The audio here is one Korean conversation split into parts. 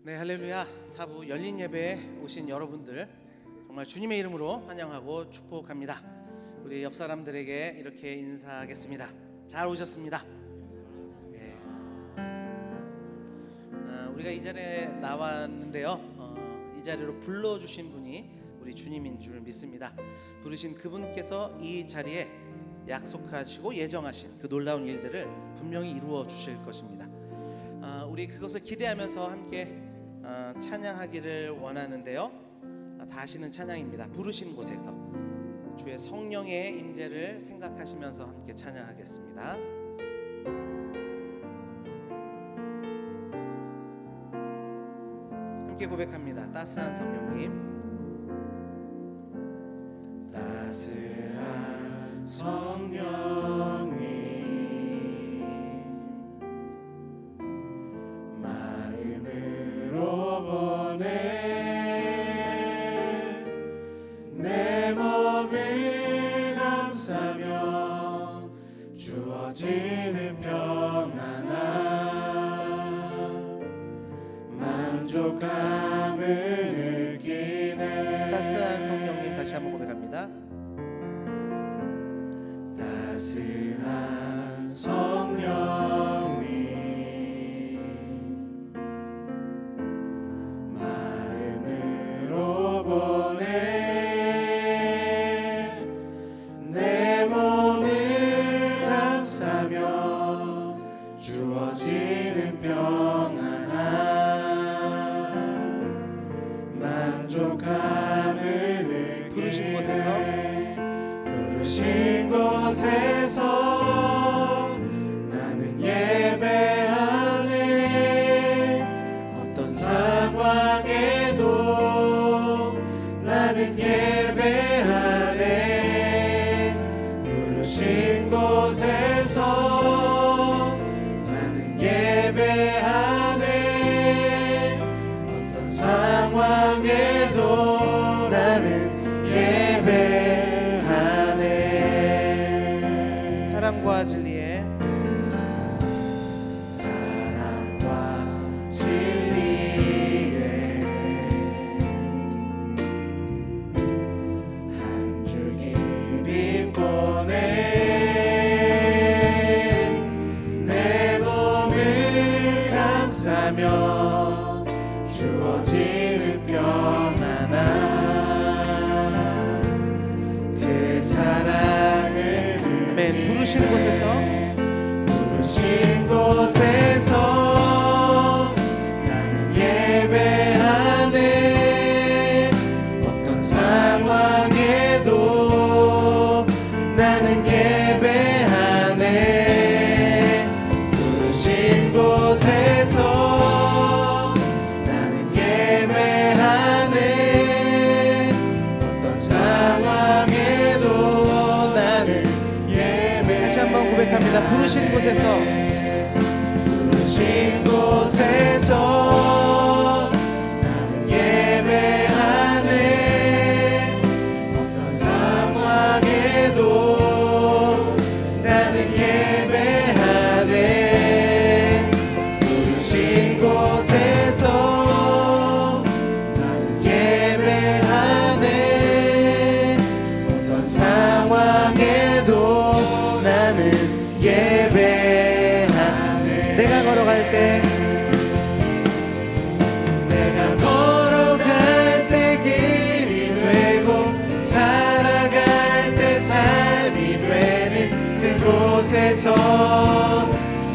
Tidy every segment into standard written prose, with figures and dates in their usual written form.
네, 할렐루야. 사부 열린 예배에 오신 여러분들 정말 주님의 이름으로 환영하고 축복합니다. 우리 옆 사람들에게 이렇게 인사하겠습니다. 잘 오셨습니다. 네. 우리가 이 자리에 나왔는데요, 이 자리로 불러주신 분이 우리 주님인 줄 믿습니다. 부르신 그분께서 이 자리에 약속하시고 예정하신 그 놀라운 일들을 분명히 이루어 주실 것입니다. 우리 그것을 기대하면서 함께 찬양하기를 원하는데요, 다 아시는 찬양입니다. 부르신 곳에서 주의 성령의 임재를 생각하시면서 함께 찬양하겠습니다. 함께 고백합니다. 따스한 성령님, 따스한 성령님, 내 몸을 감싸며 주어지는 평안함, 만족감을 느끼네. 따스한 성령님, 다시 한번 고백합니다. 따스한 성령님, 마음으로 보내 내 몸을 감싸며 주어지는 평안함, 만족감을 느끼네. 부르신 곳에서 부르신 곳에서 나는 예배하네. 어떤 상황에도 나는 예배하네. 부르신 곳에서 나는 예배하네. 어떤 상황에도 나는 예배하네. 사랑과 진리의 한 줄기 빛보내 내 몸을 감싸며 주어지는 평안함, 그 사랑을 아멘. 부르신 곳에서 부르신 곳에서 나는 예배하네. 어떤 상황에도 나는 예배하네. 부르신 곳에서 나는 예배하네. 어떤 상황에도 나는 다시 한번 고백합니다. 부르신 곳에서 부르신 곳에서 나는 예배하네. 어떤 상황에도 나는 예배하네. 부르신 곳에서 나는 예배하네. 어떤 상황에도 나는 예배하네. 내가 걸어갈 때 내가 걸어갈 때 길이 되고 살아갈 때 삶이 되는 그곳에서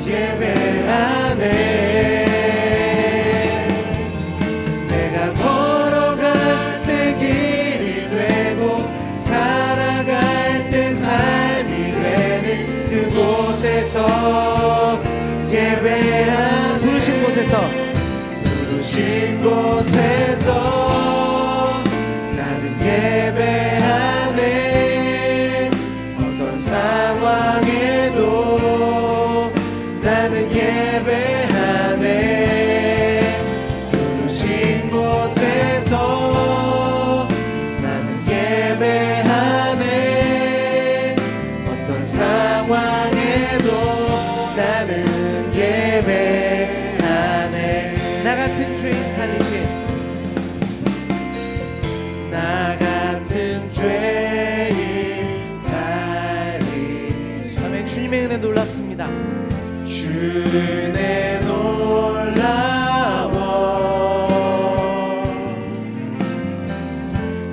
예배하네. 내가 걸어갈 때 길이 되고 살아갈 때 삶이 되는 그곳에서 예배하네. 부르신 곳에서 부르신 곳에서 나는 예배하네. 어떤 상황에도 나는 예배하네. 부르신 곳에서 나는 예배하네. 어떤 상황에도 나는 예배하네. 나 같은 죄인 살리신 나 같은 죄인 살리신 아멘. 주님의 은혜 놀랍습니다. 주의 놀라워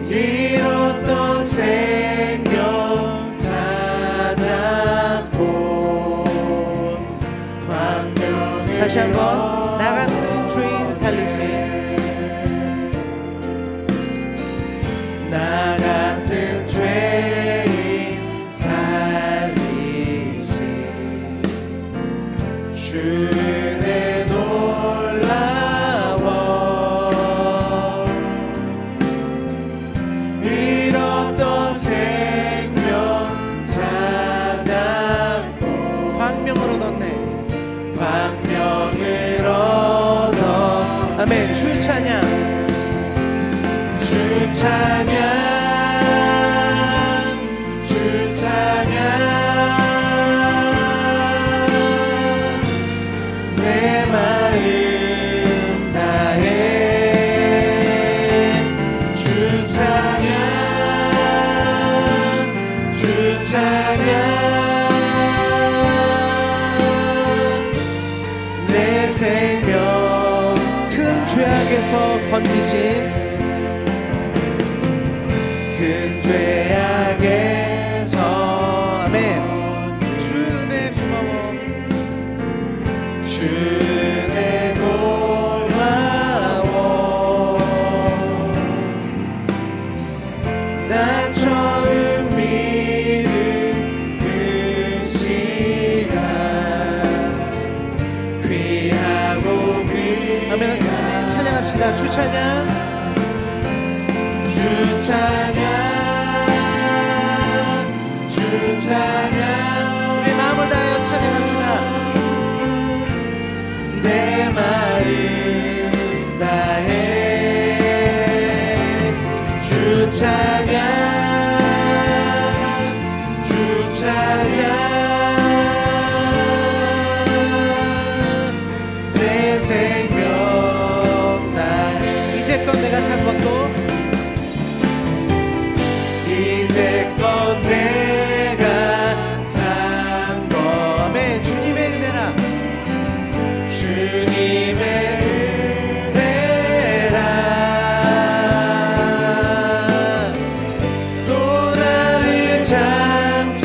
잃었던 생명 찾았고 광명을 다시 한번 나 같은 죄인 살리신 나 같은 죄인 살리신 주의 놀라워 잃었던 생명 찾았고 광명을 얻었네. 광명을 얻어 아멘. 주 찬양 주 찬양 주 찬양 내 마음 다해 주 찬양 주 찬양 내 생명 큰 죄악에서 건지신 큰 죄악에서 아멘. 주의 고마워. 주의 놀라워 나 처음 믿은 그 시간 귀하고 아멘. 아멘. 찬양합시다. 주 찬양 주 찬양 주 찬양 우리 마음을 다하여 찬양합시다. 내 마음 다해 주 찬양 주 찬양 내 생명 다해 이제껏 내가 산 것도 이제껏 내가 산 것 아멘. 주님의 은혜라 주님의 은혜라 또 나를 장차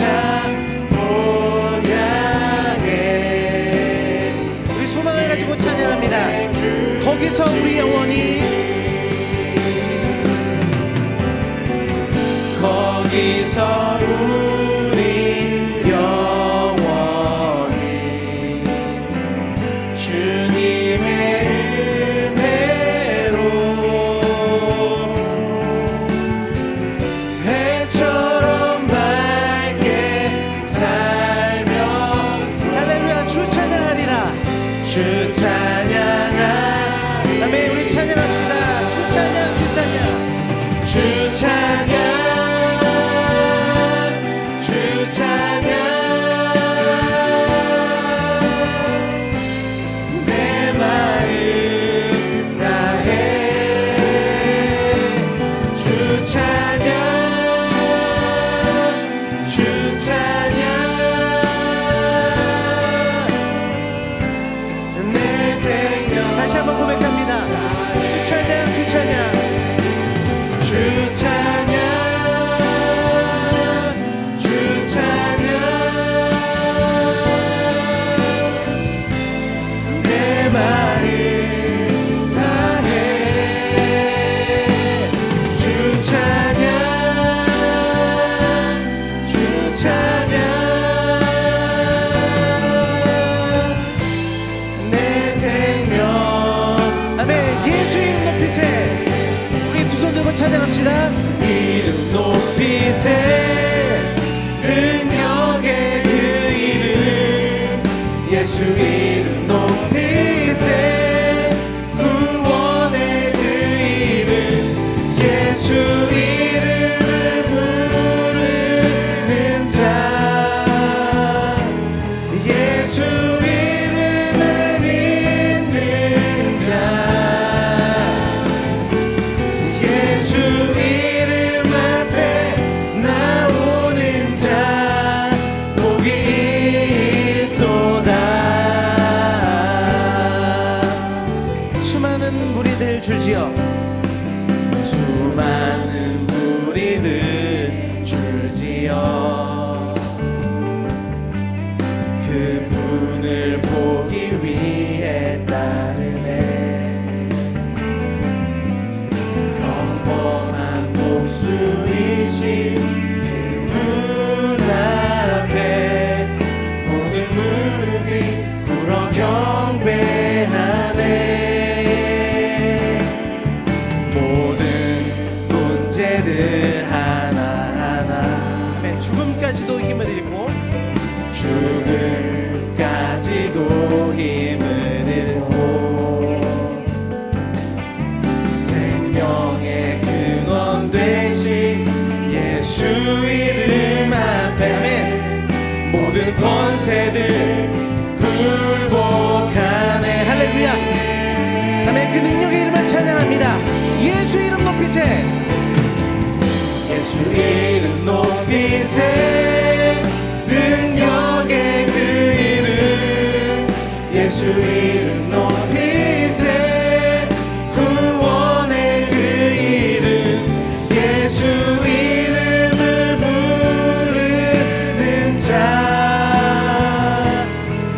보양해 우리 소망을 가지고 찬양합니다. 거기서 우리 영혼이 거기서 우리 영원히 주님의 은혜로 해처럼 밝게 살면서 할렐루야. 주 찬양하리라. 주 찬양하리 아멘. 우리 찬양합시다. 주 찬양 주 찬양 주 찬양 주 찬양 내 마음 다해 주 찬양 주 찬양 내 생명 다시 한번 고백합니다. 주 찬양 주 찬양 주 찬양 주 찬양 내 마음 다해 주 찬양 주 찬양 내 생명 아멘. 예수 이름 높이세. 우리 두 손 들고 찬양합시다. 이름 높이세 능력의 그 이름 예수 이름 높이세 구원의 그 이름 예수 이름을 부르는 자 예수 이름을 믿는 자 아멘. 그 능력의 이름을 찬양합니다. 예수 이름 높이세. 예수 이름 높이세. 능력의 그 이름 예수 이름 높이세. 구원의 그 이름 예수 이름을 부르는 자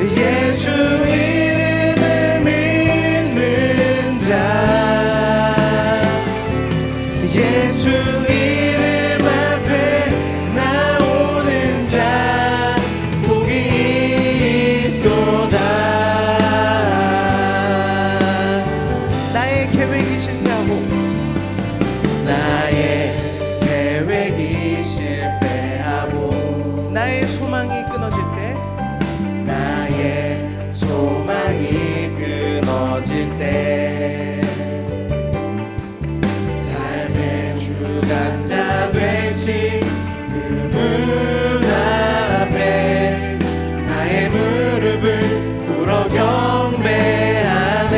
예수 이름을 믿는 자 예수 이름 앞에 나오는 자 복이 있도다. 나의 계획이 실패하고 나의 계획이 실패하고 나의 소망이 끊어질 때 나의 소망이 끊어질 때 삶의 주관자 되신 그분 앞에 나의 무릎을 꿇어 경배하네.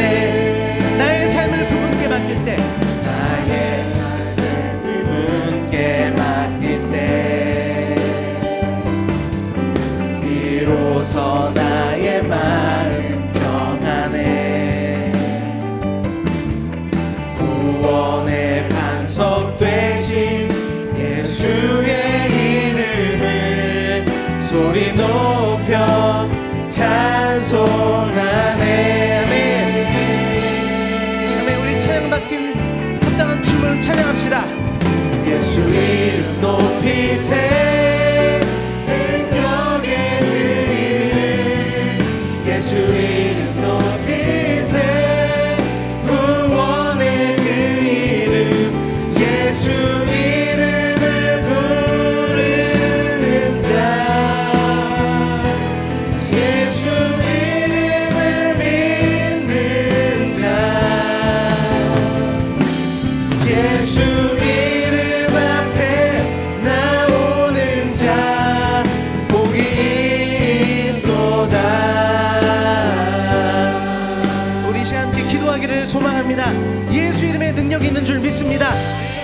나의 삶을 그분께 맡길 때 나의 삶을 그분께 맡길 때 비로소 나의 마음 평안해. 구원의 반석 되신 예수의 이름을 소리 높여 찬송하네. 아멘. 아멘. 우리 찬양받기 합당한 춤을 찬양합시다. 예수 이름 높이세. 능력의 그 이름 예수 이름 높이세. 구원의 그 이름 예수 이름을 부르는 자 예수 이름을 믿는 자 예수 이름 앞에 나오는 자 복이 있도다. 우리 이 시간 함께 기도하기를 소망합니다. 예수 이름에 능력이 있는 줄 믿습니다.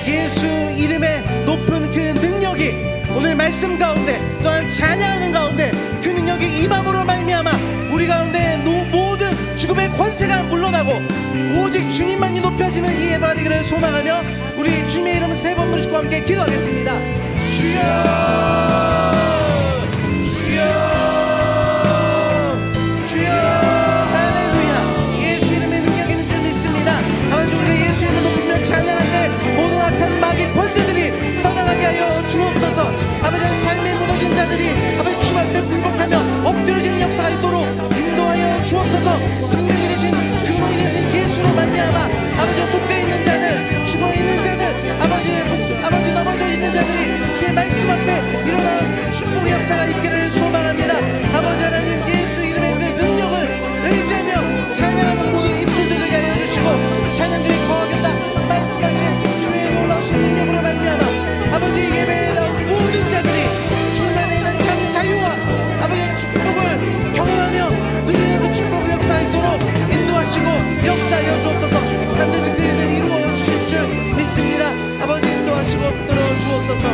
예수 이름의 높은 그 능력이 오늘 말씀 가운데 또한 찬양하는 가운데 그 능력이 임함으로 말미암아 우리 가운데 모든 죽음의 권세가 물러나고 오직 주님만이 높여지는 이 예배가 되기를 소망하며 우리 주님의 이름 세 번 부르시고 함께 기도하겠습니다. 주여 주여 주여. 할렐루야. 예수 이름의 능력이 있는 줄 믿습니다. 아버지 우리가 예수 이름을 높이며 찬양할 때 모든 악한 마귀 권세들이 떠나가게 하여 주옵소서. 아버지 삶에 무너진 자들이 아버지 주 앞에 굴복하며 엎드려지는 역사가 있도록 인도하여 주옵소서. 생명이 되신 근원이 되신 예수로 말미암아 아버지 묶여 있는 자들 죽어 있는 자들 아버지 넘어져 있는 자들이 주의 말씀 앞에 일어나는 축복의 역사가 있기를 소망합니다. 아버지 하나님 예수 이름의 그 능력을 의지하며 찬양하는 모든 입술들 되게 하여 주시고 찬양 중에 거하겠다 말씀하신 주의 놀라우신 능력으로 말미암아 아버지 예배에 나온 모든 자들이 주만에 있는 참 자유와 아버지의 축복을 경험하며 누리는 그 축복의 역사가 있도록 인도하시고 역사하여 주옵소서. 반드시 그 일을 이루어 주실 줄 믿습니다. 아버지 인도하시고 붙들어 주옵소서.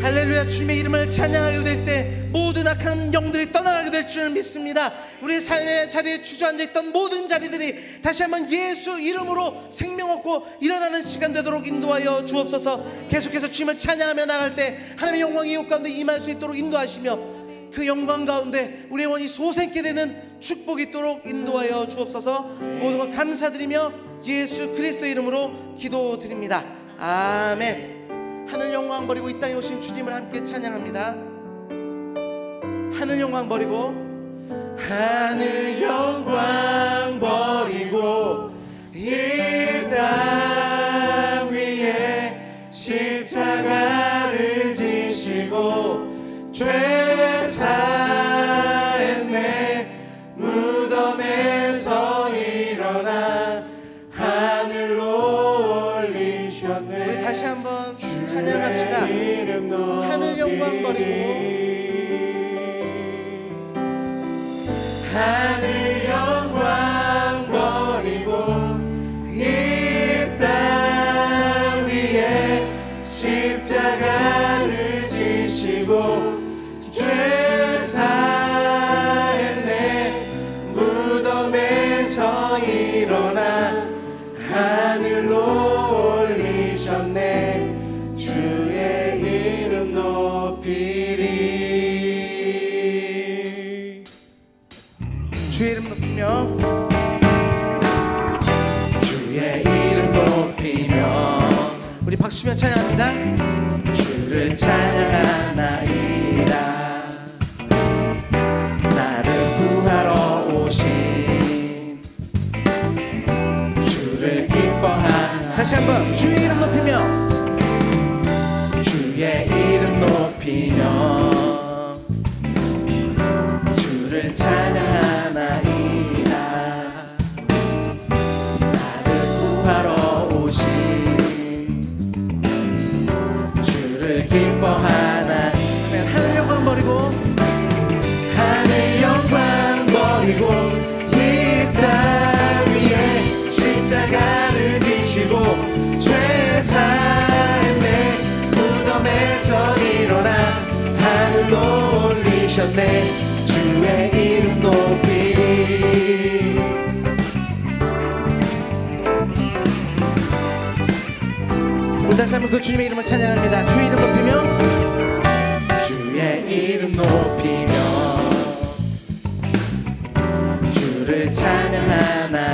할렐루야. 주님의 이름을 찬양하게 될 때 모든 악한 영들이 떠나가게 될 줄 믿습니다. 우리 삶의 자리에 주저앉아있던 모든 자리들이 다시 한번 예수 이름으로 생명 얻고 일어나는 시간 되도록 인도하여 주옵소서. 계속해서 주님을 찬양하며 나갈 때 하나님의 영광이 이웃 가운데 임할 수 있도록 인도하시며 그 영광 가운데 우리의 영혼이 솟아있게 되는 축복이 있도록 인도하여 주옵소서. 모든 것 감사드리며 예수 그리스도 이름으로 기도드립니다. 아멘. 하늘 영광 버리고 이 땅에 오신 주님을 함께 찬양합니다. 하늘 영광 버리고 하늘 영광 버리고 이 땅 위에 십자가를 지시고 죄 사했네. 무덤에서 일어나 하늘로 올리셨네. 우리 다시 한번 찬양합시다. 하늘 영광 버리고 하늘 영광 주의 이름 높이며 주의 이름 높이며 우리 박수며 찬양합니다. 주를 찬양하나이다. 나를 구하러 오신 주를 기뻐하나. 다시 한번 주의 이름 높이며 주의 이름 높이며 주를 찬양하나이다. 나를 구하러 오신 주를 기뻐하나. 하늘 영광 버리고 하늘 영광 버리고 이 땅 위에 십자가를 지시고 죄사의 내 무덤에서 일어나 하늘로 올리셨네. 주의 이름 높이. 우리 다시 한번 그 주님의 이름을 찬양합니다. 주의 이름 높이며 주의 이름 높이며 주를 찬양하나이다.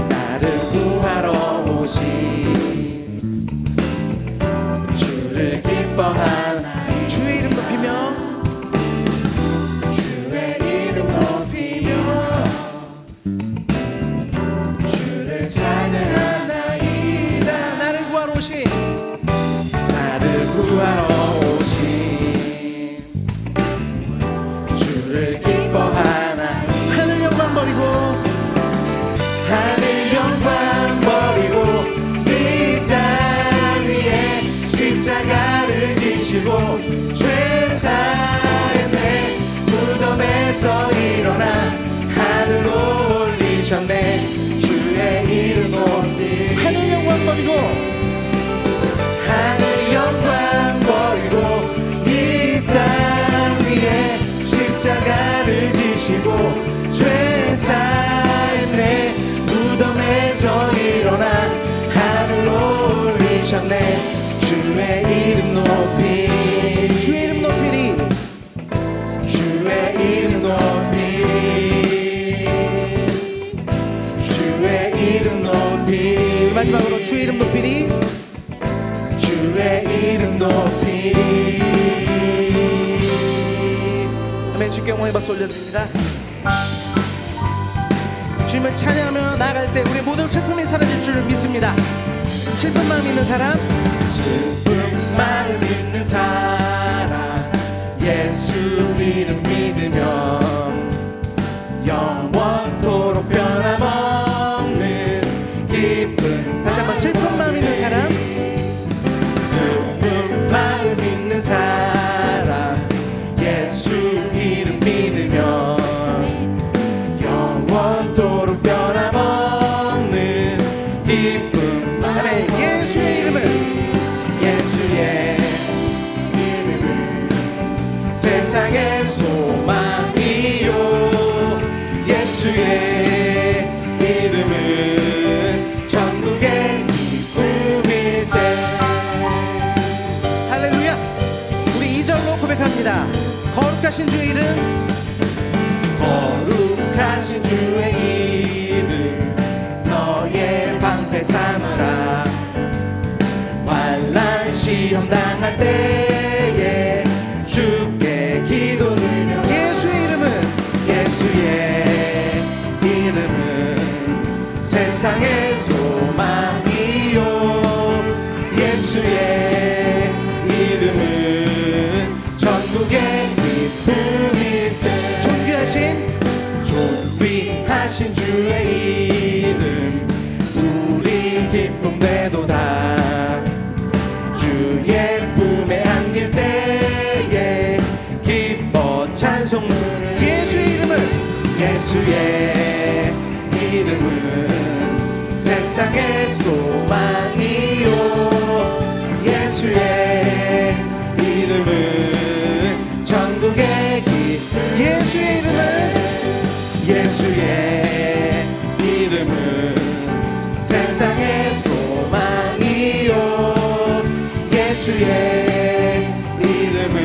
나를 구하러 오신 주를 기뻐하나. 주의 이름 높이며 주의 이름 높이며 주를 찬양하나이다. 나를 구하러 오신 나를 구하러 오신 주를 기뻐하나. 하늘 영광 버리고 하늘 영광 버리고 이 땅 위에 십자가를 지시고 죄사의 내 무덤에서 일어나 하늘로 올리셨네. 주의 이름 높이. 하늘 영광 버리고 하늘 영광 버리고 이 땅 위에 십자가를 지시고 죄사의 내 무덤에서 일어나 하늘로 올리셨네. 주의 이름 높이. 주의 이름 높이리 주의 이름 높이. 주의 이름 높이. 마지막으로 주의 이름 높이리 주의 이름 높이. 아멘. 주께 영광의 박수 올려드립니다. 주님을 찬양하며 나아갈 때 우리의 모든 슬픔이 사라질 줄 믿습니다. 슬픈 마음 있는 사람 슬픈 마음 있는 사람 예수 이름 믿으면 영원토록 변함없는 기쁨. 다시 한번 슬픈 마음 있는 사람 슬픈 마음 있는 사람 예수 이름 믿으면 영원토록 변함없는 기쁨. 아멘. 예수의 이름을 예수의 이름은 세상의 소망이요. 예수의 이름은 천국의 기쁨일세. 할렐루야. 우리 2절로 고백합니다. 거룩하신 주의 이름 거룩하신 주의 이름 너의 방패 삼으라. 환난 시험 당할 때에 주께 기도드리며. 예수의 이름은 예수의 이름은 세상의 소망이요. 예수의 이름은 전국의 기쁨일세. 존귀하신 주의 이름 우리 기쁨 되도다. 주의 품에 안길 때에 기뻐 찬송 노래. 예수의 이름은 예수의 이름은 세상의 소망이요. 예수의 이름은 전국의 기쁨. 예수의 이름은 예수의 이름은 세상의 소망이요. 예수의 이름은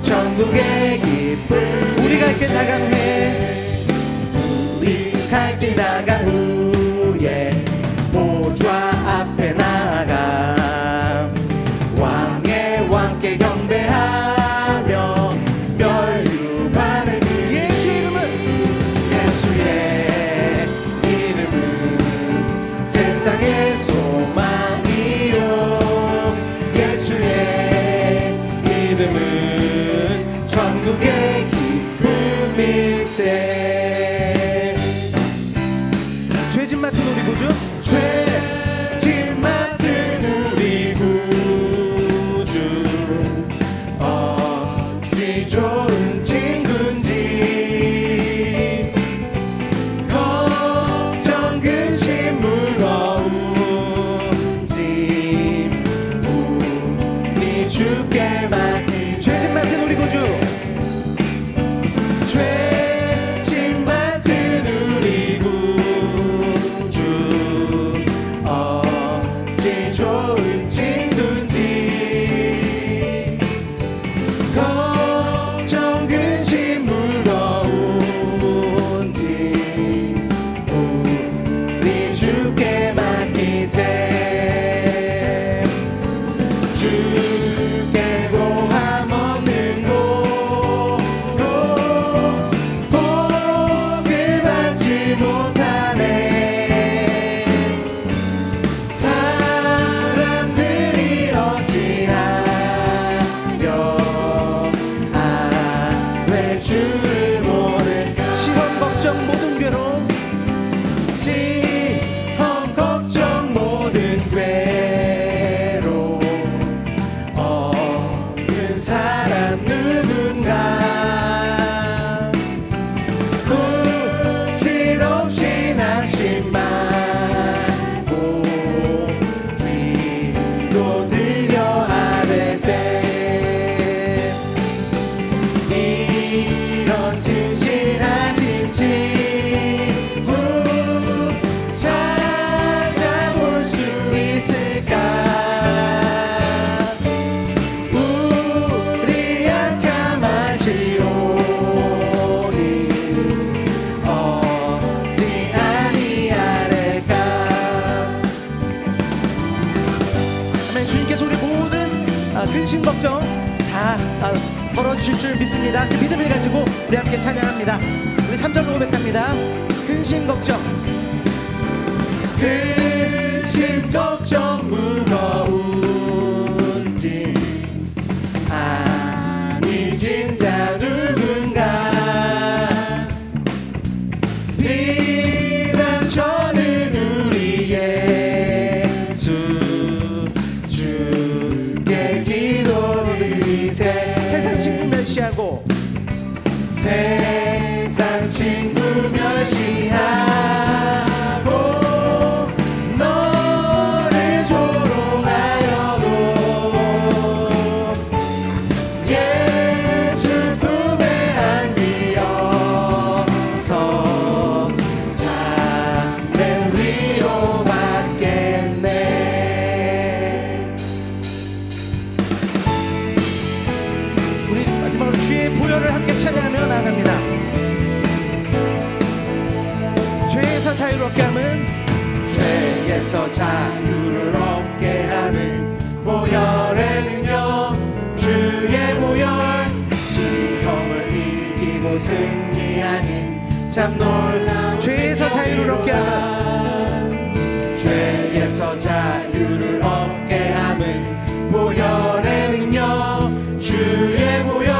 전국의 기쁨 우리 갈 길 나간 후에 우리 갈 길 나간 후에 보좌 앞에 나가 왕의 왕께 경배하며 멸류관을 예수 이름은 예수의 이름은 세상의 소망이요 예수의 이름은 전국의 기쁨일세 죄짐 맡은 우리 구주 죄짐 맡은 우리 구주 어찌 좋은 친구인지 걱정 근심 무거운 짐 우리 주께 맡기 죄짐 맡은 우리 구주 죄짐 맡은 우리 구주 어찌 좋은 친구인지 걱정 근심 무거운 짐 우리 주께 맡기세 주께 고함 없는 곳 복을 받지 못하네 사람들이 어찌하여 왜 주를 모를까 시험 걱정 모든 괴로움 시험 걱정 모든 괴로움 없는 사람 누군가 굳질 없이 낙심하고 기도드려 아뢰세 이런 진실하신 친구 찾아볼 수 있을까 우리 약함 아시오니 어찌 아니하랄까 아멘. 주님께서 우리 모든 근심 걱정 다 덜어주실 줄 믿습니다. 그 믿음을 가지고 우리 함께 찬양합니다. 우리 3절로 고백합니다. 근심 걱정 근심 걱정 무거운 짐 아니 진짜 누군가 비난처는 우리 예수 주께 기도드리세 세상 친구 멸시하고 세상 친구 멸시하고 너를 조롱하여도 예수 품에 안기어서 참된 위로받겠네 우리 마지막으로 주의 보혈을 함께 찬양하며 나아갑니다. 죄에서 자유를 얻게 함은 죄에서 자유를 얻게 하는 보혈의 능력 주의 보혈 시험을 이기고 승리하니 참 놀라운 죄에서 자유를 얻게 하는 죄에서 자유를 얻게 하는 보혈의 능력 주의 보혈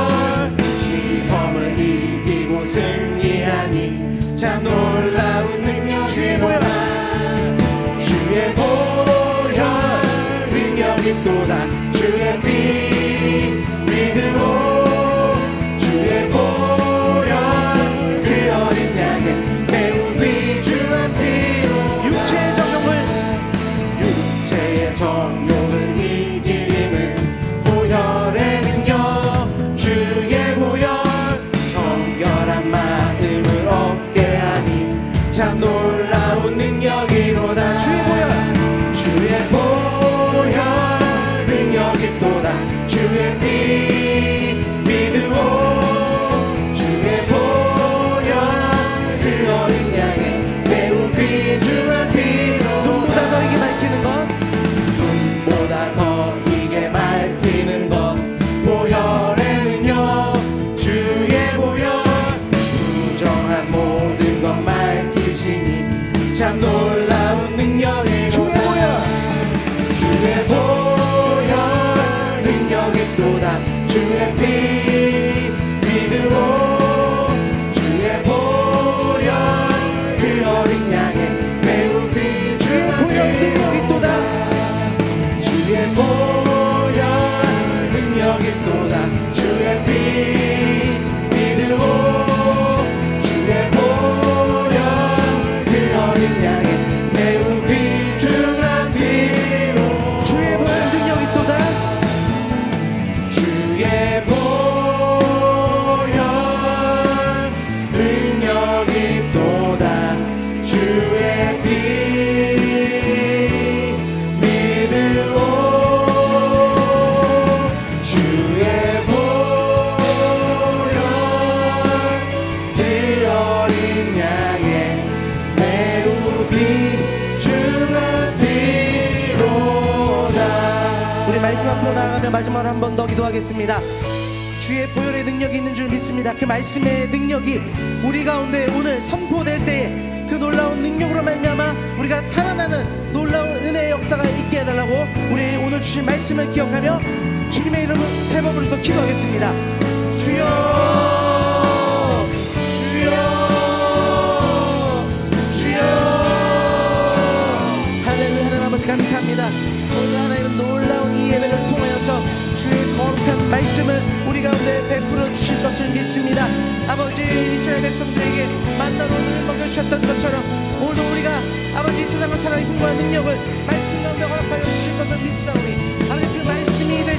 시험을 이기고 승리하니 참 놀라운 능력 주의 보혈 주의 보혈 능력 있도다 주의 피 믿으오 주의 보혈 그 어린 양의 매우 귀중한 피로 육체의 정욕을 이길 힘은 보혈의 능력 주의 보혈 정결한 마음을 얻게 하니 참 놀라운 능력이로다 주의 보혈 능력 말씀 앞으로 나아가며 마지막으로 한 번 더 기도하겠습니다. 주의 보혈의 능력이 있는 줄 믿습니다. 그 말씀의 능력이 우리 가운데 오늘 선포될 때에 그 놀라운 능력으로 말미암아 우리가 살아나는 놀라운 은혜의 역사가 있게 해달라고 우리 오늘 주신 말씀을 기억하며 주님의 이름을 세 번으로 또 기도하겠습니다. 주여 주여 주여. 하나님 아버지 감사합니다. 오늘 하나님은 놀라운 이 예배를 통하여서 주의 거룩한 말씀을 우리 가운데 베풀어 주실 것을 믿습니다. 아버지 이스라엘 백성들에게 만나로 눈을 먹여주셨던 것처럼 오늘도 우리가 아버지 세상을 살아가는 힘과 능력을 말씀 가운데 허락하여 주실 것을 믿사오니 아버지 그 말씀이 된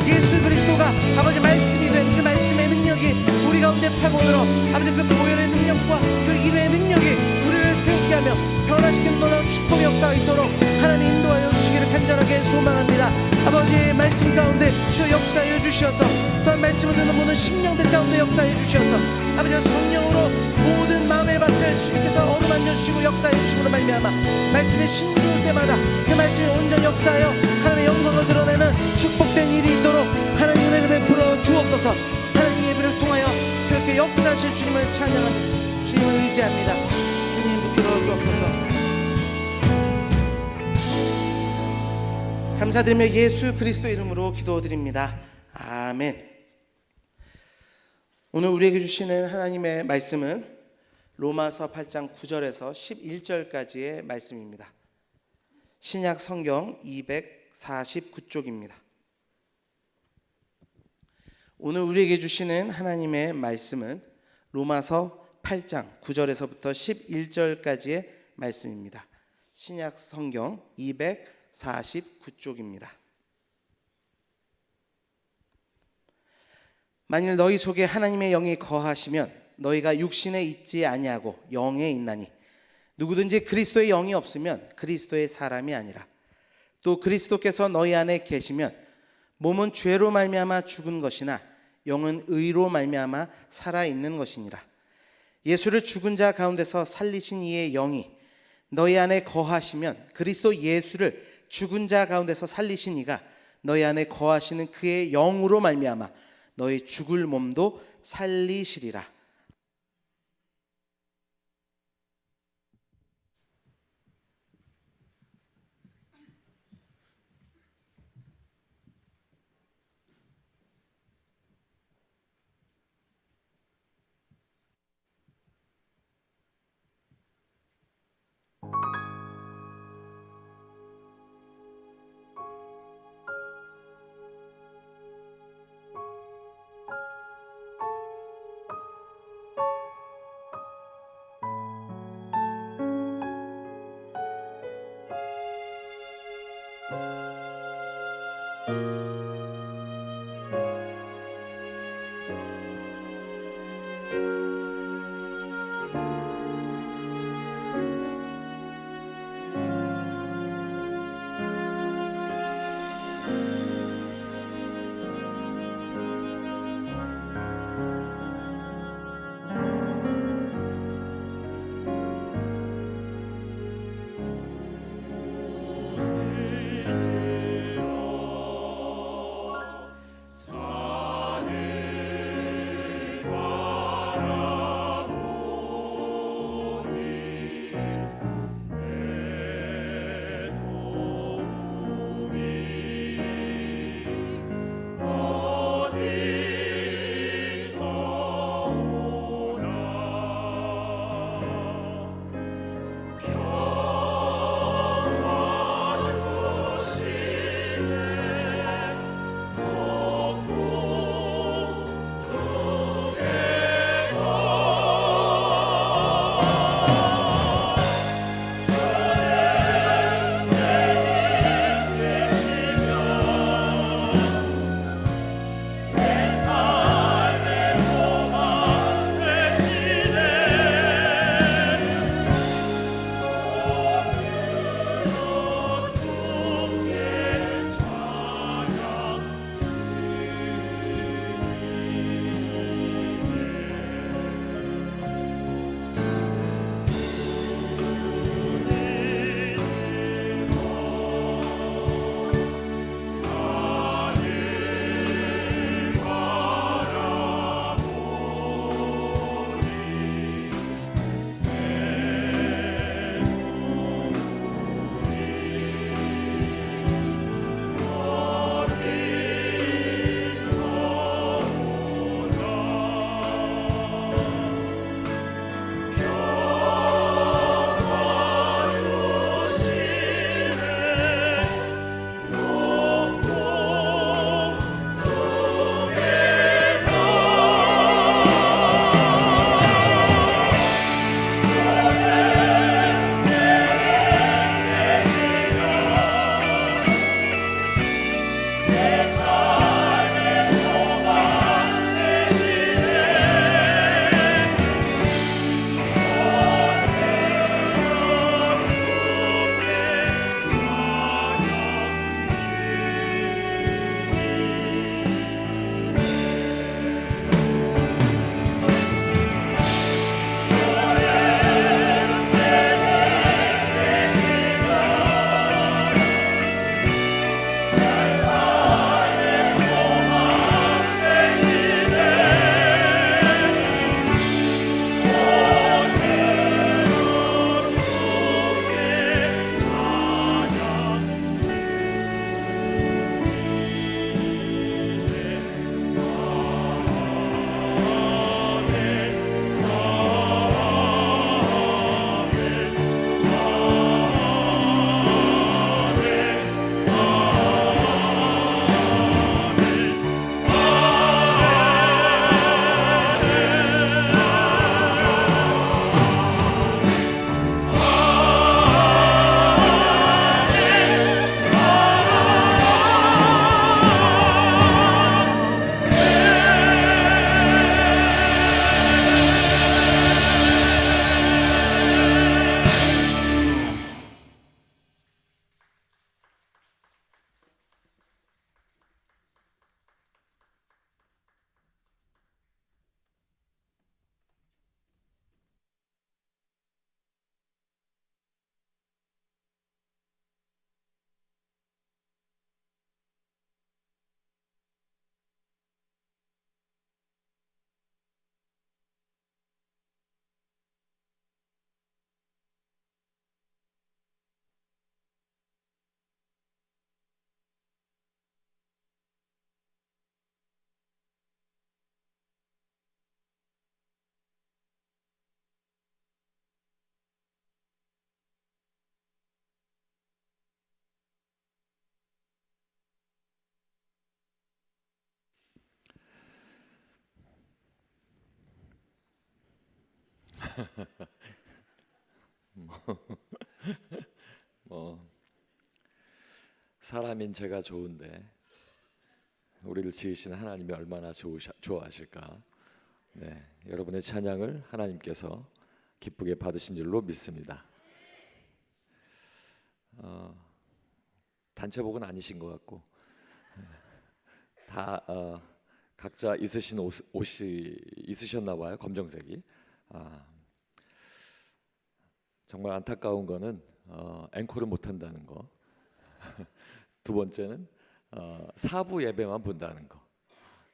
예수 그리스도가 아버지 말씀이 된 그 말씀의 능력이 우리 가운데 파고들어 아버지 그 보혈의 능력과 그 일의 능력이 우리를 세우게 하며 변화시키는 놀라운 축복의 역사가 있도록 하나님 인도하여 주시기를 간절하게 소망합니다. 아버지의 말씀 가운데 주 역사하여 주셔서 또한 말씀을 듣는 모든 심령들 가운데 역사하여 주셔서 아버지 성령으로 모든 마음의 밭을 주님께서 어루만져 주시고 역사하여 주심으로 말미암아 말씀이 심기울 때마다 그 말씀이 온전히 역사하여 하나님의 영광을 드러내는 축복된 일이 있도록 하나님 은혜를 베풀어 주옵소서. 하나님 예배를 통하여 그렇게 역사하실 주님을 찬양합니다. 주님을 의지합니다. 주님 붙들어 주옵소서. 감사드리며 예수 그리스도 이름으로 기도드립니다. 아멘. 오늘 우리에게 주시는 하나님의 말씀은 로마서 8장 9절에서 11절까지의 말씀입니다. 신약 성경 249쪽입니다. 오늘 우리에게 주시는 하나님의 말씀은 로마서 8장 9절에서부터 11절까지의 말씀입니다. 신약 성경 249쪽입니다. 만일 너희 속에 하나님의 영이 거하시면 너희가 육신에 있지 아니하고 영에 있나니 누구든지 그리스도의 영이 없으면 그리스도의 사람이 아니라 또 그리스도께서 너희 안에 계시면 몸은 죄로 말미암아 죽은 것이나 영은 의로 말미암아 살아있는 것이니라. 예수를 죽은 자 가운데서 살리신 이의 영이 너희 안에 거하시면 그리스도 예수를 죽은 자 가운데서 살리신 이가 너희 안에 거하시는 그의 영으로 말미암아 너희 죽을 몸도 살리시리라. 사람인 제가 좋은데 우리를 지으신 하나님이 얼마나 좋아하실까. 네, 여러분의 찬양을 하나님께서 기쁘게 받으신 줄로 믿습니다. 단체복은 아니신 것 같고 다 각자 있으신 옷이 있으셨나 봐요. 검정색이. 정말 안타까운 거는 앵콜을 못 한다는 거. 두 번째는 사부 예배만 본다는 거.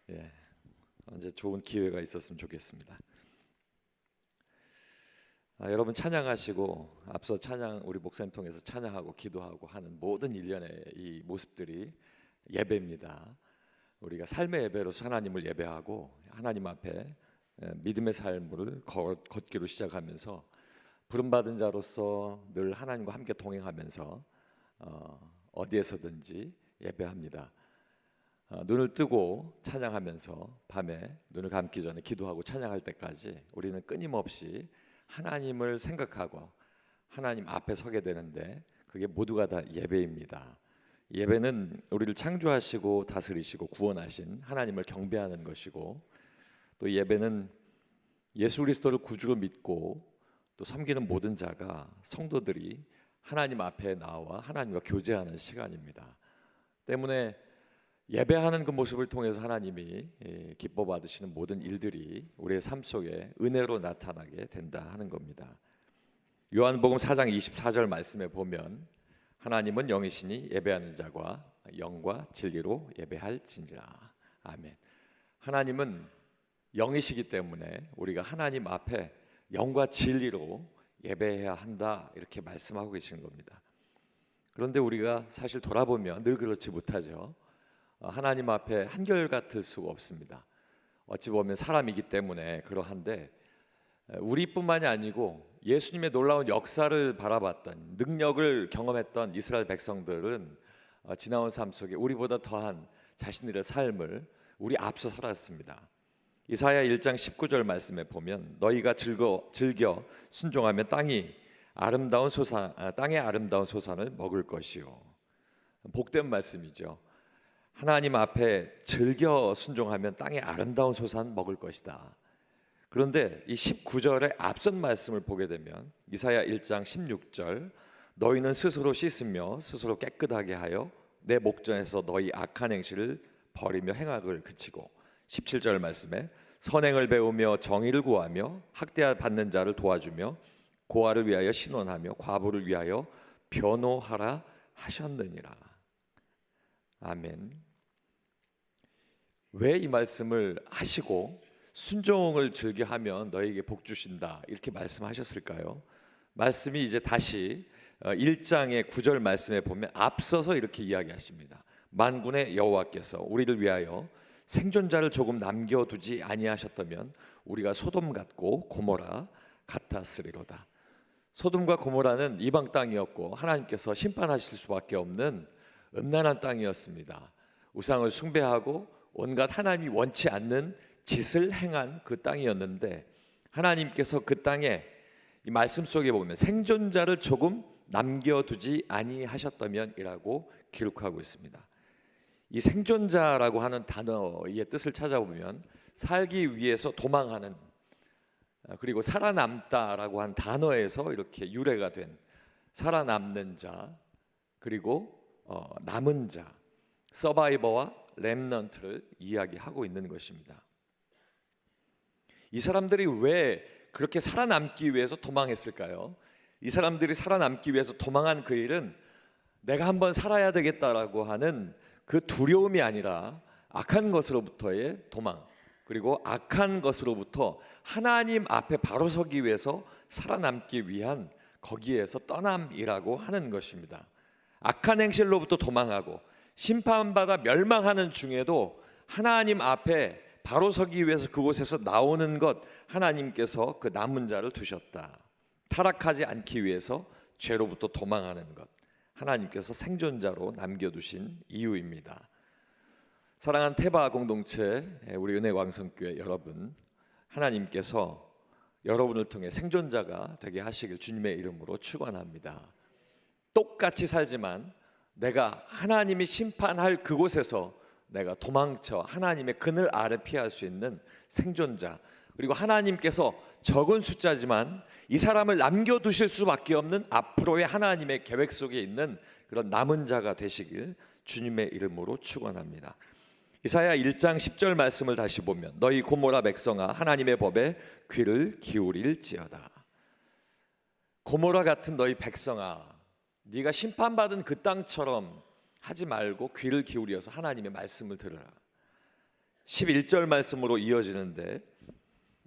예, 언제 좋은 기회가 있었으면 좋겠습니다. 여러분 찬양하시고 앞서 찬양 우리 목사님 통해서 찬양하고 기도하고 하는 모든 일련의 이 모습들이 예배입니다. 우리가 삶의 예배로서 하나님을 예배하고 하나님 앞에 믿음의 삶을 걷기로 시작하면서 부름받은 자로서 늘 하나님과 함께 동행하면서 어디에서든지 예배합니다. 눈을 뜨고 찬양하면서 밤에 눈을 감기 전에 기도하고 찬양할 때까지 우리는 끊임없이 하나님을 생각하고 하나님 앞에 서게 되는데 그게 모두가 다 예배입니다. 예배는 우리를 창조하시고 다스리시고 구원하신 하나님을 경배하는 것이고, 또 예배는 예수 그리스도를 구주로 믿고 또 섬기는 모든 자가 성도들이 하나님 앞에 나와 하나님과 교제하는 시간입니다. 때문에 예배하는 그 모습을 통해서 하나님이 기뻐 받으시는 모든 일들이 우리의 삶 속에 은혜로 나타나게 된다 하는 겁니다. 요한복음 4장 24절 말씀에 보면 하나님은 영이시니 예배하는 자가 영과 진리로 예배할지니라. 아멘. 하나님은 영이시기 때문에 우리가 하나님 앞에 영과 진리로 예배해야 한다 이렇게 말씀하고 계시는 겁니다. 그런데 우리가 사실 돌아보면 늘 그렇지 못하죠. 하나님 앞에 한결같을 수가 없습니다. 어찌 보면 사람이기 때문에 그러한데 우리뿐만이 아니고 예수님의 놀라운 역사를 바라봤던 능력을 경험했던 이스라엘 백성들은 지나온 삶 속에 우리보다 더한 자신들의 삶을 우리 앞서 살았습니다. 이사야 1장 19절 말씀에 보면 너희가 즐겨 순종하면 땅의 아름다운 소산을 먹을 것이요. 복된 말씀이죠. 하나님 앞에 즐겨 순종하면 땅의 아름다운 소산 먹을 것이다. 그런데 이 19절의 앞선 말씀을 보게 되면 이사야 1장 16절 너희는 스스로 씻으며 스스로 깨끗하게 하여 내 목전에서 너희 악한 행실을 버리며 행악을 그치고, 17절 말씀에 선행을 배우며 정의를 구하며 학대받는 자를 도와주며 고아를 위하여 신원하며 과부를 위하여 변호하라 하셨느니라. 아멘. 왜 이 말씀을 하시고 순종을 즐겨하면 너에게 복 주신다 이렇게 말씀하셨을까요? 말씀이 이제 다시 1장의 9절 말씀에 보면 앞서서 이렇게 이야기하십니다. 만군의 여호와께서 우리를 위하여 생존자를 조금 남겨두지 아니하셨다면 우리가 소돔 같고 고모라 같았으리로다. 소돔과 고모라는 이방 땅이었고 하나님께서 심판하실 수밖에 없는 음란한 땅이었습니다. 우상을 숭배하고 온갖 하나님이 원치 않는 짓을 행한 그 땅이었는데 하나님께서 그 땅에 이 말씀 속에 보면 생존자를 조금 남겨두지 아니하셨다면이라고 기록하고 있습니다. 이 생존자라고 하는 단어의 뜻을 찾아보면 살기 위해서 도망하는, 그리고 살아남다라고 한 단어에서 이렇게 유래가 된 살아남는 자, 그리고 남은 자, 서바이버와 렘넌트를 이야기하고 있는 것입니다. 이 사람들이 왜 그렇게 살아남기 위해서 도망했을까요? 이 사람들이 살아남기 위해서 도망한 그 일은 내가 한번 살아야 되겠다라고 하는 그 두려움이 아니라 악한 것으로부터의 도망, 그리고 악한 것으로부터 하나님 앞에 바로 서기 위해서 살아남기 위한 거기에서 떠남이라고 하는 것입니다. 악한 행실로부터 도망하고 심판받아 멸망하는 중에도 하나님 앞에 바로 서기 위해서 그곳에서 나오는 것, 하나님께서 그 남은 자를 두셨다. 타락하지 않기 위해서 죄로부터 도망하는 것, 하나님께서 생존자로 남겨두신 이유입니다. 사랑하는 테바 공동체, 우리 은혜광성교회 여러분, 하나님께서 여러분을 통해 생존자가 되게 하시길 주님의 이름으로 축원합니다. 똑같이 살지만 내가 하나님이 심판할 그곳에서 내가 도망쳐 하나님의 그늘 아래 피할 수 있는 생존자, 그리고 하나님께서 적은 숫자지만 이 사람을 남겨두실 수밖에 없는 앞으로의 하나님의 계획 속에 있는 그런 남은 자가 되시길 주님의 이름으로 축원합니다. 이사야 1장 10절 말씀을 다시 보면 너희 고모라 백성아 하나님의 법에 귀를 기울일지어다. 고모라 같은 너희 백성아, 네가 심판받은 그 땅처럼 하지 말고 귀를 기울여서 하나님의 말씀을 들으라. 11절 말씀으로 이어지는데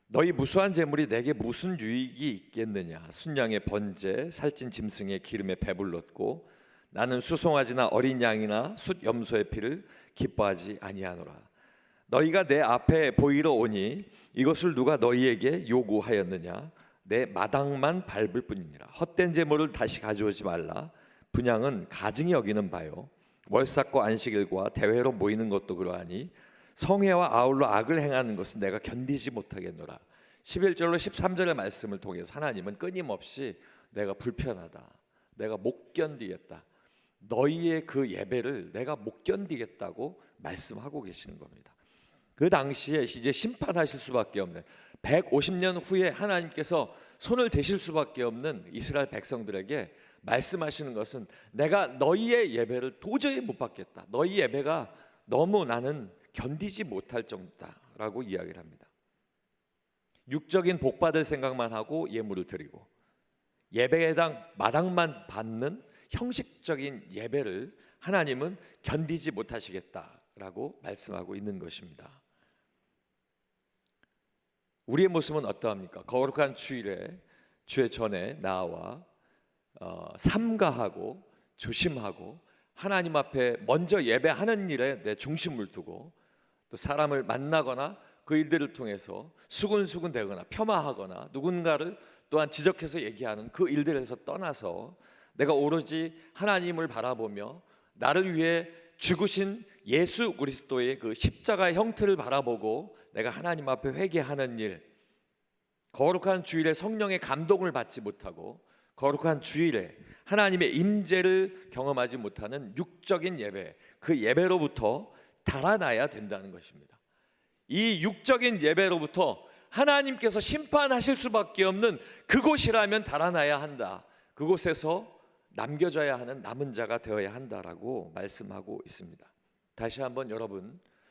너희 무수한 재물이 내게 무슨 유익이 있겠느냐. 순양의 번제 살찐 짐승의 기름에 배불렀고 나는 수송아지나 어린 양이나 숫 염소의 피를 기뻐하지 아니하노라. 너희가 내 앞에 보이러 오니 이것을 누가 너희에게 요구하였느냐. 내 마당만 밟을 뿐이니라. 헛된 재물을 다시 가져오지 말라. 분향은 가증히 여기는 바요. 월삭과 안식일과 대회로 모이는 것도 그러하니 성회와 아울러 악을 행하는 것은 내가 견디지 못하겠노라. 11절로 13절의 말씀을 통해서 하나님은 끊임없이 내가 불편하다, 내가 못 견디겠다, 너희의 그 예배를 내가 못 견디겠다고 말씀하고 계시는 겁니다. 그 당시에 이제 심판하실 수밖에 없는 150년 후에 하나님께서 손을 대실 수밖에 없는 이스라엘 백성들에게 말씀하시는 것은 내가 너희의 예배를 도저히 못 받겠다, 너희 예배가 너무 나는 견디지 못할 정도다라고 이야기를 합니다. 육적인 복 받을 생각만 하고 예물을 드리고 예배에 해당 마당만 받는 형식적인 예배를 하나님은 견디지 못하시겠다라고 말씀하고 있는 것입니다. 우리의 모습은 어떠합니까? 거룩한 주일에 주의 전에 나와 삼가하고 조심하고 하나님 앞에 먼저 예배하는 일에 내 중심을 두고 또 사람을 만나거나 그 일들을 통해서 수군수군 되거나 폄하하거나 누군가를 또한 지적해서 얘기하는 그 일들에서 떠나서 내가 오로지 하나님을 바라보며 나를 위해 죽으신 예수 그리스도의 그 십자가의 형태를 바라보고 내가 하나님 앞에 회개하는 일, 거룩한 주일에 성령의 감동을 받지 못하고 거룩한 주일에 하나님의 임재를 경험하지 못하는 육적인 예배, 그 예배로부터 달아나야 된다는 것입니다. 이 육적인 예배로부터 하나님께서 심판하실 수밖에 없는 그곳이라면 달아나야 한다. 그곳에서 남겨져야 하는 남은 자가 되어야 한다라고 말씀하고 있습니다. 다시 한번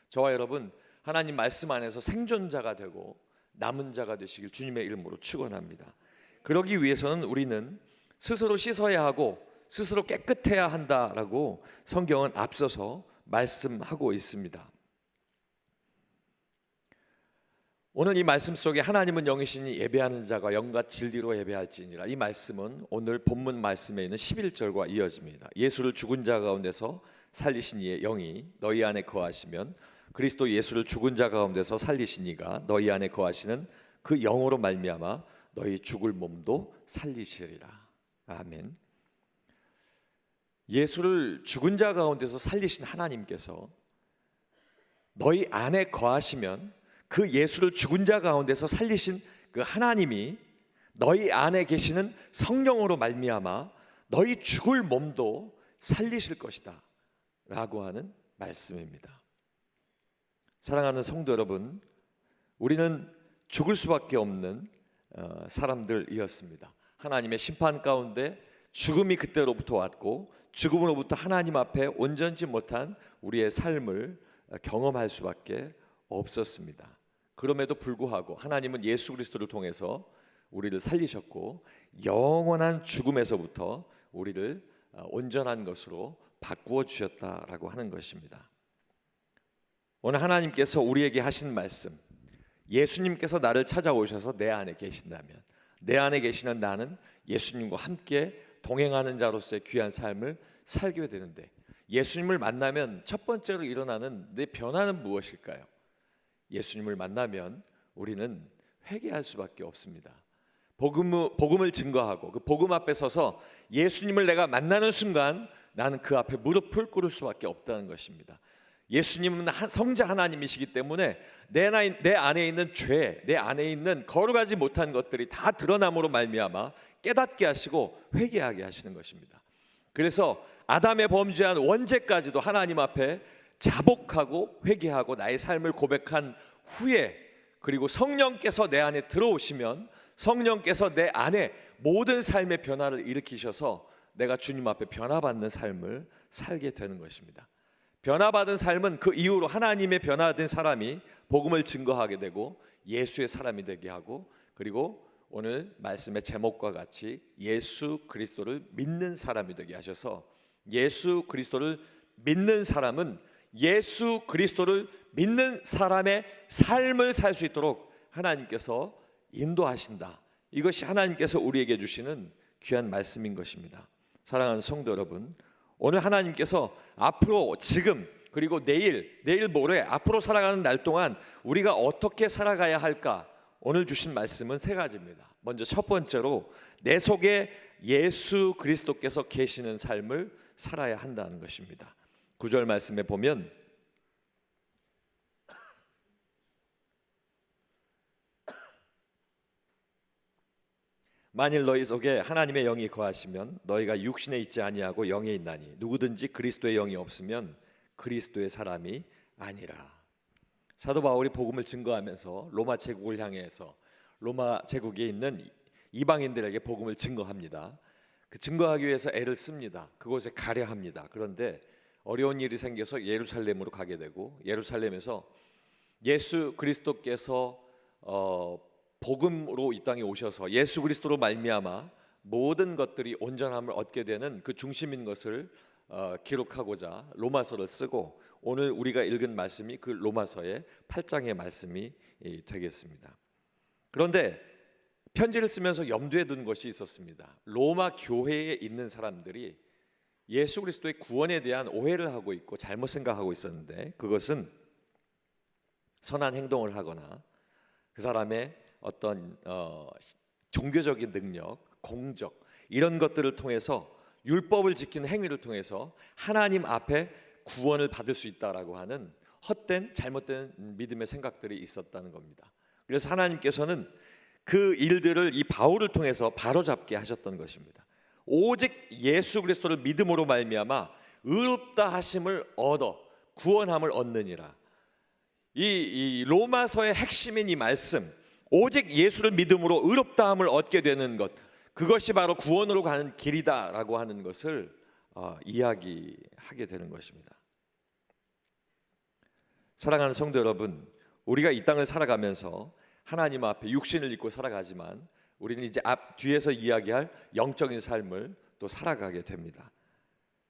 저와 여러분 하나님 말씀 안에서 생존자가 되고 남은 자가 되시길 주님의 이름으로 축원합니다. 그러기 위해서는 우리는 스스로 씻어야 하고 스스로 깨끗해야 한다라고 성경은 앞서서 말씀하고 있습니다. 오늘 이 말씀 속에 하나님은 영이시니 예배하는 자가 영과 진리로 예배할지니라, 이 말씀은 오늘 본문 말씀에 있는 11절과 이어집니다. 예수를 죽은 자 가운데서 살리신 이의 영이 너희 안에 거하시면 그리스도 예수를 죽은 자 가운데서 살리신 이가 너희 안에 거하시는 그 영으로 말미암아 너희 죽을 몸도 살리시리라. 아멘. 예수를 죽은 자 가운데서 살리신 하나님께서 너희 안에 거하시면 그 예수를 죽은 자 가운데서 살리신 그 하나님이 너희 안에 계시는 성령으로 말미암아 너희 죽을 몸도 살리실 것이다 라고 하는 말씀입니다. 사랑하는 성도 여러분, 우리는 죽을 수밖에 없는 사람들이었습니다. 하나님의 심판 가운데 죽음이 그때로부터 왔고 죽음으로부터 하나님 앞에 온전치 못한 우리의 삶을 경험할 수밖에 없었습니다. 그럼에도 불구하고 하나님은 예수 그리스도를 통해서 우리를 살리셨고 영원한 죽음에서부터 우리를 온전한 것으로 바꾸어 주셨다라고 하는 것입니다. 오늘 하나님께서 우리에게 하신 말씀, 예수님께서 나를 찾아오셔서 내 안에 계신다면, 내 안에 계시는 나는 예수님과 함께 동행하는 자로서의 귀한 삶을 살게 되는데, 예수님을 만나면 첫 번째로 일어나는 내 변화는 무엇일까요? 예수님을 만나면 우리는 회개할 수밖에 없습니다. 복음을 증거하고 그 복음 앞에 서서 예수님을 내가 만나는 순간 나는 그 앞에 무릎을 꿇을 수밖에 없다는 것입니다. 예수님은 성자 하나님이시기 때문에 내 안에 있는 죄, 내 안에 있는 거룩하지 못한 것들이 다 드러남으로 말미암아 깨닫게 하시고 회개하게 하시는 것입니다. 그래서 아담의 범죄한 원죄까지도 하나님 앞에 자복하고 회개하고 나의 삶을 고백한 후에, 그리고 성령께서 내 안에 들어오시면 성령께서 내 안에 모든 삶의 변화를 일으키셔서 내가 주님 앞에 변화받는 삶을 살게 되는 것입니다. 변화받은 삶은 그 이후로 하나님의 변화된 사람이 복음을 증거하게 되고 예수의 사람이 되게 하고, 그리고 오늘 말씀의 제목과 같이 예수 그리스도를 믿는 사람이 되게 하셔서, 예수 그리스도를 믿는 사람은 예수 그리스도를 믿는 사람의 삶을 살 수 있도록 하나님께서 인도하신다. 이것이 하나님께서 우리에게 주시는 귀한 말씀인 것입니다. 사랑하는 성도 여러분, 오늘 하나님께서 앞으로, 지금, 그리고 내일 모레 앞으로 살아가는 날 동안 우리가 어떻게 살아가야 할까? 오늘 주신 말씀은 세 가지입니다. 먼저 첫 번째로 내 속에 예수 그리스도께서 계시는 삶을 살아야 한다는 것입니다. 9절 말씀에 보면 만일 너희 속에 하나님의 영이 거하시면 너희가 육신에 있지 아니하고 영에 있나니 누구든지 그리스도의 영이 없으면 그리스도의 사람이 아니라. 사도 바울이 복음을 증거하면서 로마 제국을 향해서 로마 제국에 있는 이방인들에게 복음을 증거합니다. 그 증거하기 위해서 애를 씁니다. 그곳에 가려 합니다. 그런데 어려운 일이 생겨서 예루살렘으로 가게 되고, 예루살렘에서 예수 그리스도께서 복음으로 이 땅에 오셔서 예수 그리스도로 말미암아 모든 것들이 온전함을 얻게 되는 그 중심인 것을 기록하고자 로마서를 쓰고, 오늘 우리가 읽은 말씀이 그 로마서의 8장의 말씀이 되겠습니다. 그런데 편지를 쓰면서 염두에 둔 것이 있었습니다. 로마 교회에 있는 사람들이 예수 그리스도의 구원에 대한 오해를 하고 있고 잘못 생각하고 있었는데, 그것은 선한 행동을 하거나 그 사람의 어떤 종교적인 능력, 공적, 이런 것들을 통해서, 율법을 지키는 행위를 통해서 하나님 앞에 구원을 받을 수 있다라고 하는 헛된 잘못된 믿음의 생각들이 있었다는 겁니다. 그래서 하나님께서는 그 일들을 이 바울을 통해서 바로잡게 하셨던 것입니다. 오직 예수 그리스도를 믿음으로 말미암아 의롭다 하심을 얻어 구원함을 얻느니라. 이 로마서의 핵심인 이 말씀, 오직 예수를 믿음으로 의롭다함을 얻게 되는 것, 그것이 바로 구원으로 가는 길이다라고 하는 것을 이야기하게 되는 것입니다. 사랑하는 성도 여러분, 우리가 이 땅을 살아가면서 하나님 앞에 육신을 입고 살아가지만 우리는 이제 뒤에서 이야기할 영적인 삶을 또 살아가게 됩니다.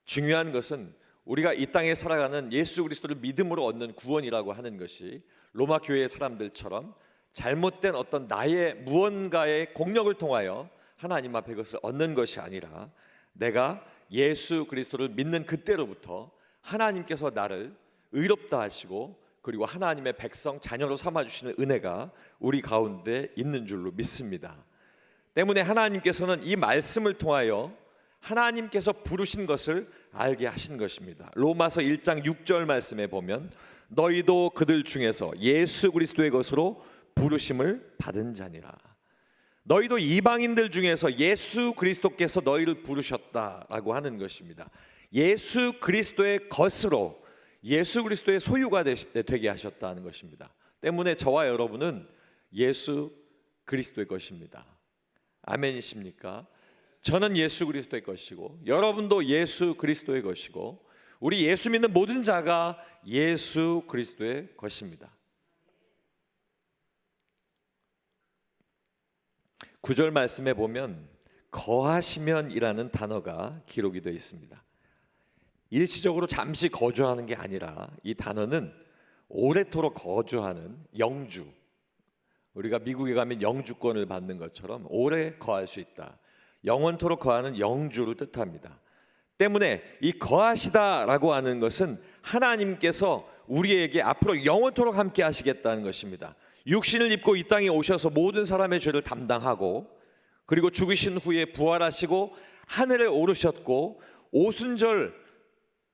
중요한 것은 우리가 이 땅에 살아가는 예수 그리스도를 믿음으로 얻는 구원이라고 하는 것이 로마 교회의 사람들처럼 잘못된 어떤 나의 무언가의 공력을 통하여 하나님 앞에 그것을 얻는 것이 아니라, 내가 예수 그리스도를 믿는 그때로부터 하나님께서 나를 의롭다 하시고, 그리고 하나님의 백성 자녀로 삼아주시는 은혜가 우리 가운데 있는 줄로 믿습니다. 때문에 하나님께서는 이 말씀을 통하여 하나님께서 부르신 것을 알게 하신 것입니다. 로마서 1장 6절 말씀에 보면 너희도 그들 중에서 예수 그리스도의 것으로 부르심을 받은 자니라. 너희도 이방인들 중에서 예수 그리스도께서 너희를 부르셨다라고 하는 것입니다. 예수 그리스도의 것으로, 예수 그리스도의 소유가 되게 하셨다는 것입니다. 때문에 저와 여러분은 예수 그리스도의 것입니다. 아멘이십니까? 저는 예수 그리스도의 것이고 여러분도 예수 그리스도의 것이고 우리 예수 믿는 모든 자가 예수 그리스도의 것입니다. 9절 말씀에 보면 거하시면이라는 단어가 기록이 되어 있습니다. 일시적으로 잠시 거주하는 게 아니라 이 단어는 오래도록 거주하는 영주, 우리가 미국에 가면 영주권을 받는 것처럼 오래 거할 수 있다, 영원토록 거하는 영주를 뜻합니다. 때문에 이 거하시다라고 하는 것은 하나님께서 우리에게 앞으로 영원토록 함께 하시겠다는 것입니다. 육신을 입고 이 땅에 오셔서 모든 사람의 죄를 담당하고, 그리고 죽으신 후에 부활하시고 하늘에 오르셨고 오순절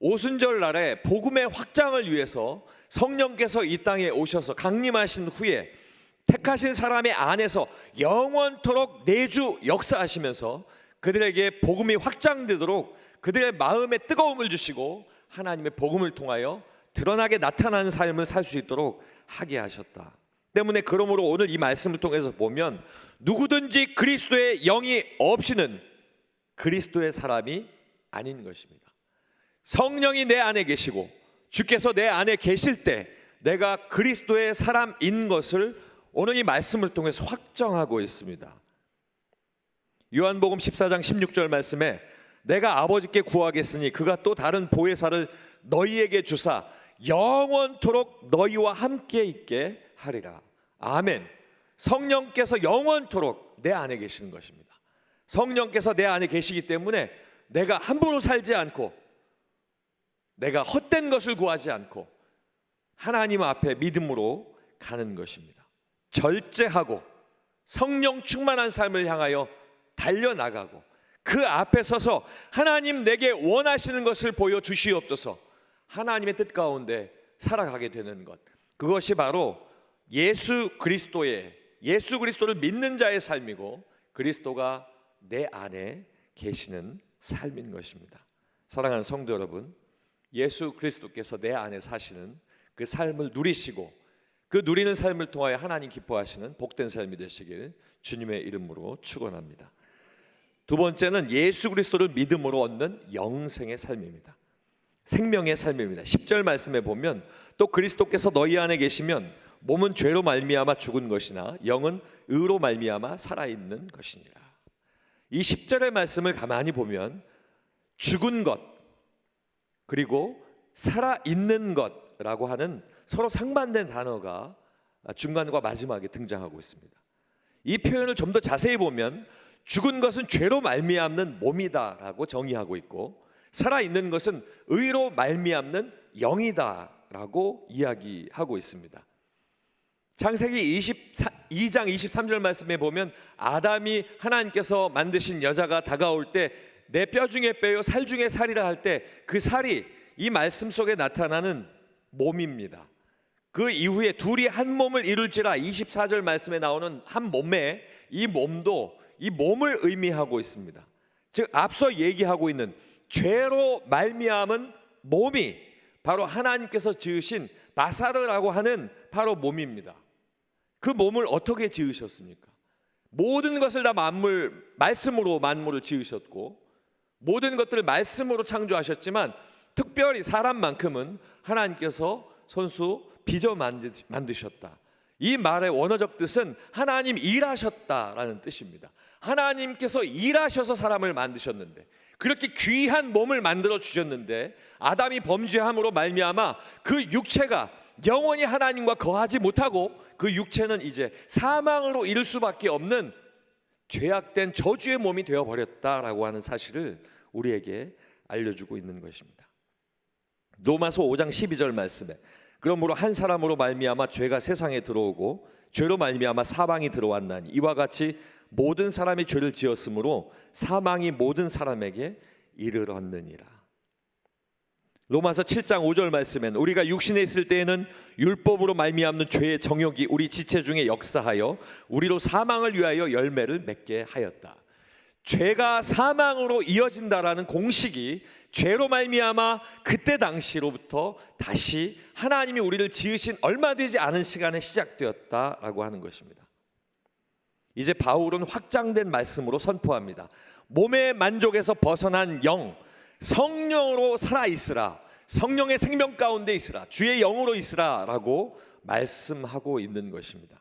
오순절 날에 복음의 확장을 위해서 성령께서 이 땅에 오셔서 강림하신 후에 택하신 사람의 안에서 영원토록 내주 역사하시면서 그들에게 복음이 확장되도록 그들의 마음에 뜨거움을 주시고 하나님의 복음을 통하여 드러나게 나타나는 삶을 살 수 있도록 하게 하셨다. 때문에 그러므로 오늘 이 말씀을 통해서 보면 누구든지 그리스도의 영이 없이는 그리스도의 사람이 아닌 것입니다. 성령이 내 안에 계시고 주께서 내 안에 계실 때 내가 그리스도의 사람인 것을 오늘 이 말씀을 통해서 확정하고 있습니다. 요한복음 14장 16절 말씀에 내가 아버지께 구하겠으니 그가 또 다른 보혜사를 너희에게 주사 영원토록 너희와 함께 있게 하리라. 아멘. 성령께서 영원토록 내 안에 계시는 것입니다. 성령께서 내 안에 계시기 때문에 내가 함부로 살지 않고 내가 헛된 것을 구하지 않고 하나님 앞에 믿음으로 가는 것입니다. 절제하고 성령 충만한 삶을 향하여 달려나가고 그 앞에 서서 하나님 내게 원하시는 것을 보여주시옵소서, 하나님의 뜻 가운데 살아가게 되는 것, 그것이 바로 예수 그리스도를 믿는 자의 삶이고 그리스도가 내 안에 계시는 삶인 것입니다. 사랑하는 성도 여러분, 예수 그리스도께서 내 안에 사시는 그 삶을 누리시고 그 누리는 삶을 통하여 하나님 기뻐하시는 복된 삶이 되시길 주님의 이름으로 축원합니다. 두 번째는 예수 그리스도를 믿음으로 얻는 영생의 삶입니다. 생명의 삶입니다. 10절 말씀에 보면 또 그리스도께서 너희 안에 계시면 몸은 죄로 말미암아 죽은 것이나 영은 의로 말미암아 살아있는 것이니라. 이 10절의 말씀을 가만히 보면 죽은 것 그리고 살아있는 것라고 하는 서로 상반된 단어가 중간과 마지막에 등장하고 있습니다. 이 표현을 좀 더 자세히 보면 죽은 것은 죄로 말미암는 몸이다라고 정의하고 있고 살아있는 것은 의로 말미암는 영이다라고 이야기하고 있습니다. 창세기 22장 23절 말씀에 보면 아담이 하나님께서 만드신 여자가 다가올 때 내 뼈 중에 뼈요 살 중에 살이라 할 때 그 살이 이 말씀 속에 나타나는 몸입니다. 그 이후에 둘이 한 몸을 이룰지라 24절 말씀에 나오는 한 몸에 이 몸도 이 몸을 의미하고 있습니다. 즉 앞서 얘기하고 있는 죄로 말미암은 몸이 바로 하나님께서 지으신 나사르라고 하는 바로 몸입니다. 그 몸을 어떻게 지으셨습니까? 모든 것을 다 말씀으로 만물을 지으셨고 모든 것들을 말씀으로 창조하셨지만 특별히 사람만큼은 하나님께서 손수 빚어 만드셨다. 이 말의 원어적 뜻은 하나님 일하셨다라는 뜻입니다. 하나님께서 일하셔서 사람을 만드셨는데 그렇게 귀한 몸을 만들어 주셨는데 아담이 범죄함으로 말미암아 그 육체가 영원히 하나님과 거하지 못하고 그 육체는 이제 사망으로 이를 수밖에 없는 죄악된 저주의 몸이 되어버렸다라고 하는 사실을 우리에게 알려주고 있는 것입니다. 로마서 5장 12절 말씀에 그러므로 한 사람으로 말미암아 죄가 세상에 들어오고 죄로 말미암아 사망이 들어왔나니 이와 같이 모든 사람이 죄를 지었으므로 사망이 모든 사람에게 이르렀느니라. 로마서 7장 5절 말씀엔 우리가 육신에 있을 때에는 율법으로 말미암는 죄의 정욕이 우리 지체 중에 역사하여 우리로 사망을 위하여 열매를 맺게 하였다. 죄가 사망으로 이어진다라는 공식이 죄로 말미암아 그때 당시로부터 다시 하나님이 우리를 지으신 얼마 되지 않은 시간에 시작되었다라고 하는 것입니다. 이제 바울은 확장된 말씀으로 선포합니다. 몸의 만족에서 벗어난 영, 성령으로 살아있으라, 성령의 생명 가운데 있으라, 주의 영으로 있으라라고 말씀하고 있는 것입니다.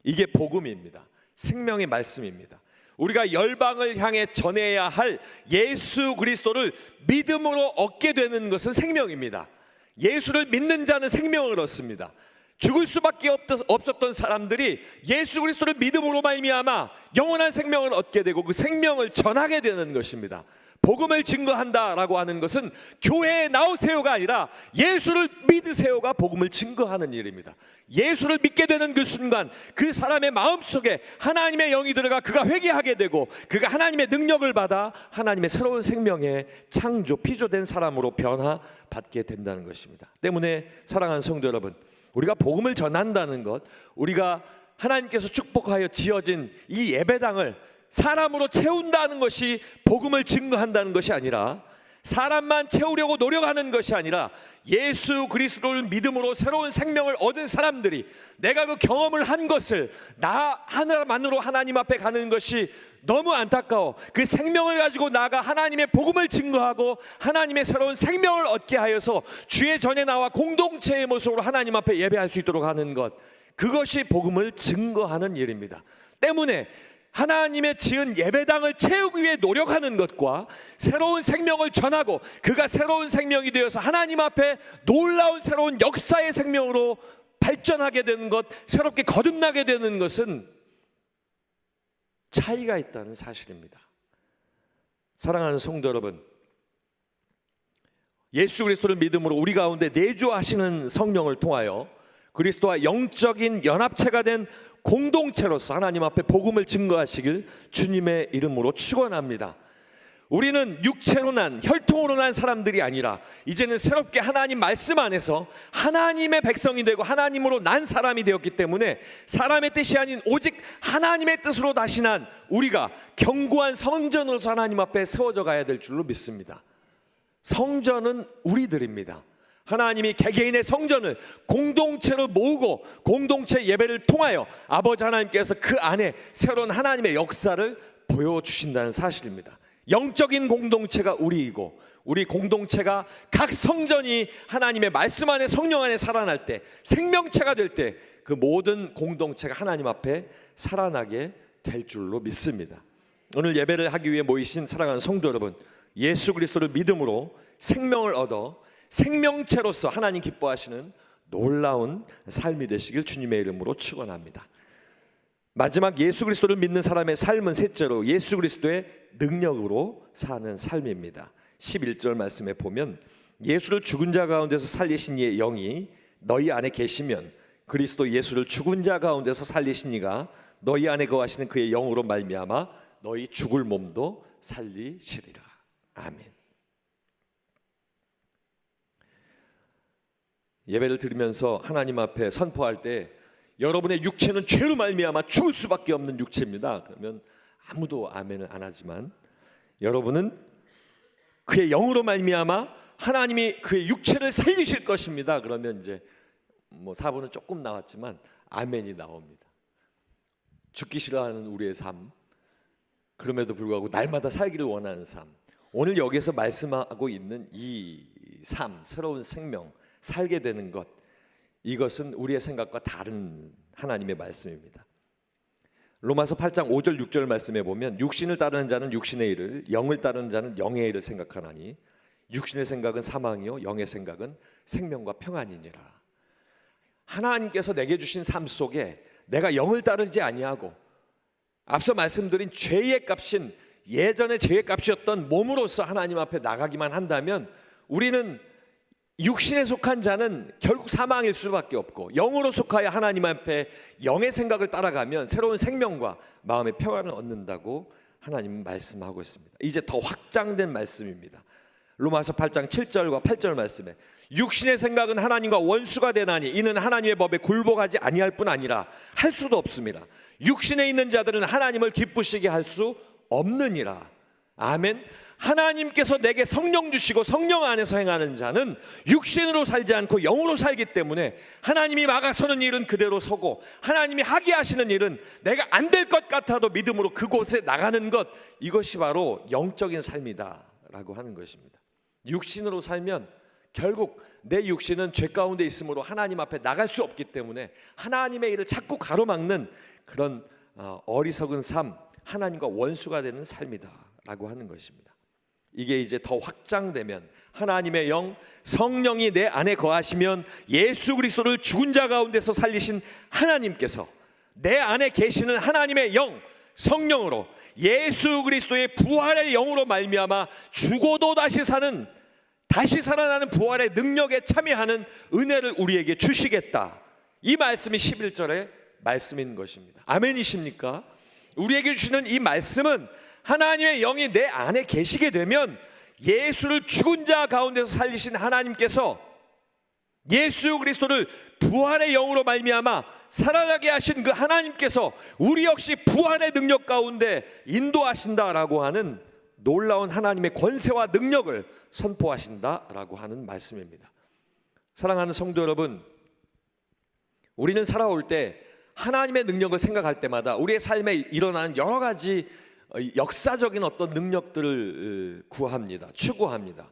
이게 복음입니다. 생명의 말씀입니다. 우리가 열방을 향해 전해야 할 예수 그리스도를 믿음으로 얻게 되는 것은 생명입니다. 예수를 믿는 자는 생명을 얻습니다. 죽을 수밖에 없었던 사람들이 예수 그리스도를 믿음으로 말미암아 영원한 생명을 얻게 되고 그 생명을 전하게 되는 것입니다. 복음을 증거한다라고 하는 것은 교회에 나오세요가 아니라 예수를 믿으세요가 복음을 증거하는 일입니다. 예수를 믿게 되는 그 순간 그 사람의 마음속에 하나님의 영이 들어가 그가 회개하게 되고 그가 하나님의 능력을 받아 하나님의 새로운 생명의 창조, 피조된 사람으로 변화받게 된다는 것입니다. 때문에 사랑하는 성도 여러분, 우리가 복음을 전한다는 것, 우리가 하나님께서 축복하여 지어진 이 예배당을 사람으로 채운다는 것이 복음을 증거한다는 것이 아니라, 사람만 채우려고 노력하는 것이 아니라 예수 그리스도를 믿음으로 새로운 생명을 얻은 사람들이 내가 그 경험을 한 것을 나 하나만으로 하나님 앞에 가는 것이 너무 안타까워 그 생명을 가지고 나아가 하나님의 복음을 증거하고 하나님의 새로운 생명을 얻게 하여서 주의 전에 나와 공동체의 모습으로 하나님 앞에 예배할 수 있도록 하는 것, 그것이 복음을 증거하는 일입니다. 때문에 하나님의 지은 예배당을 채우기 위해 노력하는 것과 새로운 생명을 전하고 그가 새로운 생명이 되어서 하나님 앞에 놀라운 새로운 역사의 생명으로 발전하게 되는 것, 새롭게 거듭나게 되는 것은 차이가 있다는 사실입니다. 사랑하는 성도 여러분, 예수 그리스도를 믿음으로 우리 가운데 내주하시는 성령을 통하여 그리스도와 영적인 연합체가 된 공동체로서 하나님 앞에 복음을 증거하시길 주님의 이름으로 축원합니다. 우리는 육체로 난, 혈통으로 난 사람들이 아니라 이제는 새롭게 하나님 말씀 안에서 하나님의 백성이 되고 하나님으로 난 사람이 되었기 때문에 사람의 뜻이 아닌 오직 하나님의 뜻으로 다시 난 우리가 견고한 성전으로서 하나님 앞에 세워져 가야 될 줄로 믿습니다. 성전은 우리들입니다. 하나님이 개개인의 성전을 공동체로 모으고 공동체 예배를 통하여 아버지 하나님께서 그 안에 새로운 하나님의 역사를 보여주신다는 사실입니다. 영적인 공동체가 우리이고 우리 공동체가 각 성전이 하나님의 말씀 안에 성령 안에 살아날 때, 생명체가 될 때 그 모든 공동체가 하나님 앞에 살아나게 될 줄로 믿습니다. 오늘 예배를 하기 위해 모이신 사랑하는 성도 여러분, 예수 그리스도를 믿음으로 생명을 얻어 생명체로서 하나님 기뻐하시는 놀라운 삶이 되시길 주님의 이름으로 축원합니다. 마지막 예수 그리스도를 믿는 사람의 삶은 셋째로 예수 그리스도의 능력으로 사는 삶입니다. 11절 말씀에 보면 예수를 죽은 자 가운데서 살리신 이의 영이 너희 안에 계시면 그리스도 예수를 죽은 자 가운데서 살리신 이가 너희 안에 거하시는 그의 영으로 말미암아 너희 죽을 몸도 살리시리라. 아멘. 예배를 드리면서 하나님 앞에 선포할 때 여러분의 육체는 죄로 말미암아 죽을 수밖에 없는 육체입니다. 그러면 아무도 아멘을 안 하지만 여러분은 그의 영으로 말미암아 하나님이 그의 육체를 살리실 것입니다. 그러면 이제 뭐 4분은 조금 나왔지만 아멘이 나옵니다. 죽기 싫어하는 우리의 삶, 그럼에도 불구하고 날마다 살기를 원하는 삶, 오늘 여기에서 말씀하고 있는 이 삶, 새로운 생명, 살게 되는 것, 이것은 우리의 생각과 다른 하나님의 말씀입니다. 로마서 8장 5절 6절 말씀에 보면 육신을 따르는 자는 육신의 일을, 영을 따르는 자는 영의 일을 생각하나니 육신의 생각은 사망이요 영의 생각은 생명과 평안이니라. 하나님께서 내게 주신 삶 속에 내가 영을 따르지 아니하고 앞서 말씀드린 죄의 값인, 예전의 죄의 값이었던 몸으로서 하나님 앞에 나가기만 한다면 우리는 육신에 속한 자는 결국 사망일 수밖에 없고 영으로 속하여 하나님 앞에 영의 생각을 따라가면 새로운 생명과 마음의 평안을 얻는다고 하나님은 말씀하고 있습니다. 이제 더 확장된 말씀입니다. 로마서 8장 7절과 8절 말씀에 육신의 생각은 하나님과 원수가 되나니 이는 하나님의 법에 굴복하지 아니할 뿐 아니라 할 수도 없습니다. 육신에 있는 자들은 하나님을 기쁘시게 할 수 없느니라. 아멘. 하나님께서 내게 성령 주시고 성령 안에서 행하는 자는 육신으로 살지 않고 영으로 살기 때문에 하나님이 막아서는 일은 그대로 서고 하나님이 하게 하시는 일은 내가 안 될 것 같아도 믿음으로 그곳에 나가는 것, 이것이 바로 영적인 삶이다 라고 하는 것입니다. 육신으로 살면 결국 내 육신은 죄 가운데 있으므로 하나님 앞에 나갈 수 없기 때문에 하나님의 일을 자꾸 가로막는 그런 어리석은 삶, 하나님과 원수가 되는 삶이다 라고 하는 것입니다. 이게 이제 더 확장되면 하나님의 영, 성령이 내 안에 거하시면 예수 그리스도를 죽은 자 가운데서 살리신 하나님께서 내 안에 계시는 하나님의 영, 성령으로 예수 그리스도의 부활의 영으로 말미암아 죽어도 다시 살아나는 부활의 능력에 참여하는 은혜를 우리에게 주시겠다. 이 말씀이 11절의 말씀인 것입니다. 아멘이십니까? 우리에게 주시는 이 말씀은 하나님의 영이 내 안에 계시게 되면 예수를 죽은 자 가운데서 살리신 하나님께서 예수 그리스도를 부활의 영으로 말미암아 살아나게 하신 그 하나님께서 우리 역시 부활의 능력 가운데 인도하신다라고 하는 놀라운 하나님의 권세와 능력을 선포하신다라고 하는 말씀입니다. 사랑하는 성도 여러분, 우리는 살아올 때 하나님의 능력을 생각할 때마다 우리의 삶에 일어나는 여러 가지 역사적인 어떤 능력들을 구합니다. 추구합니다.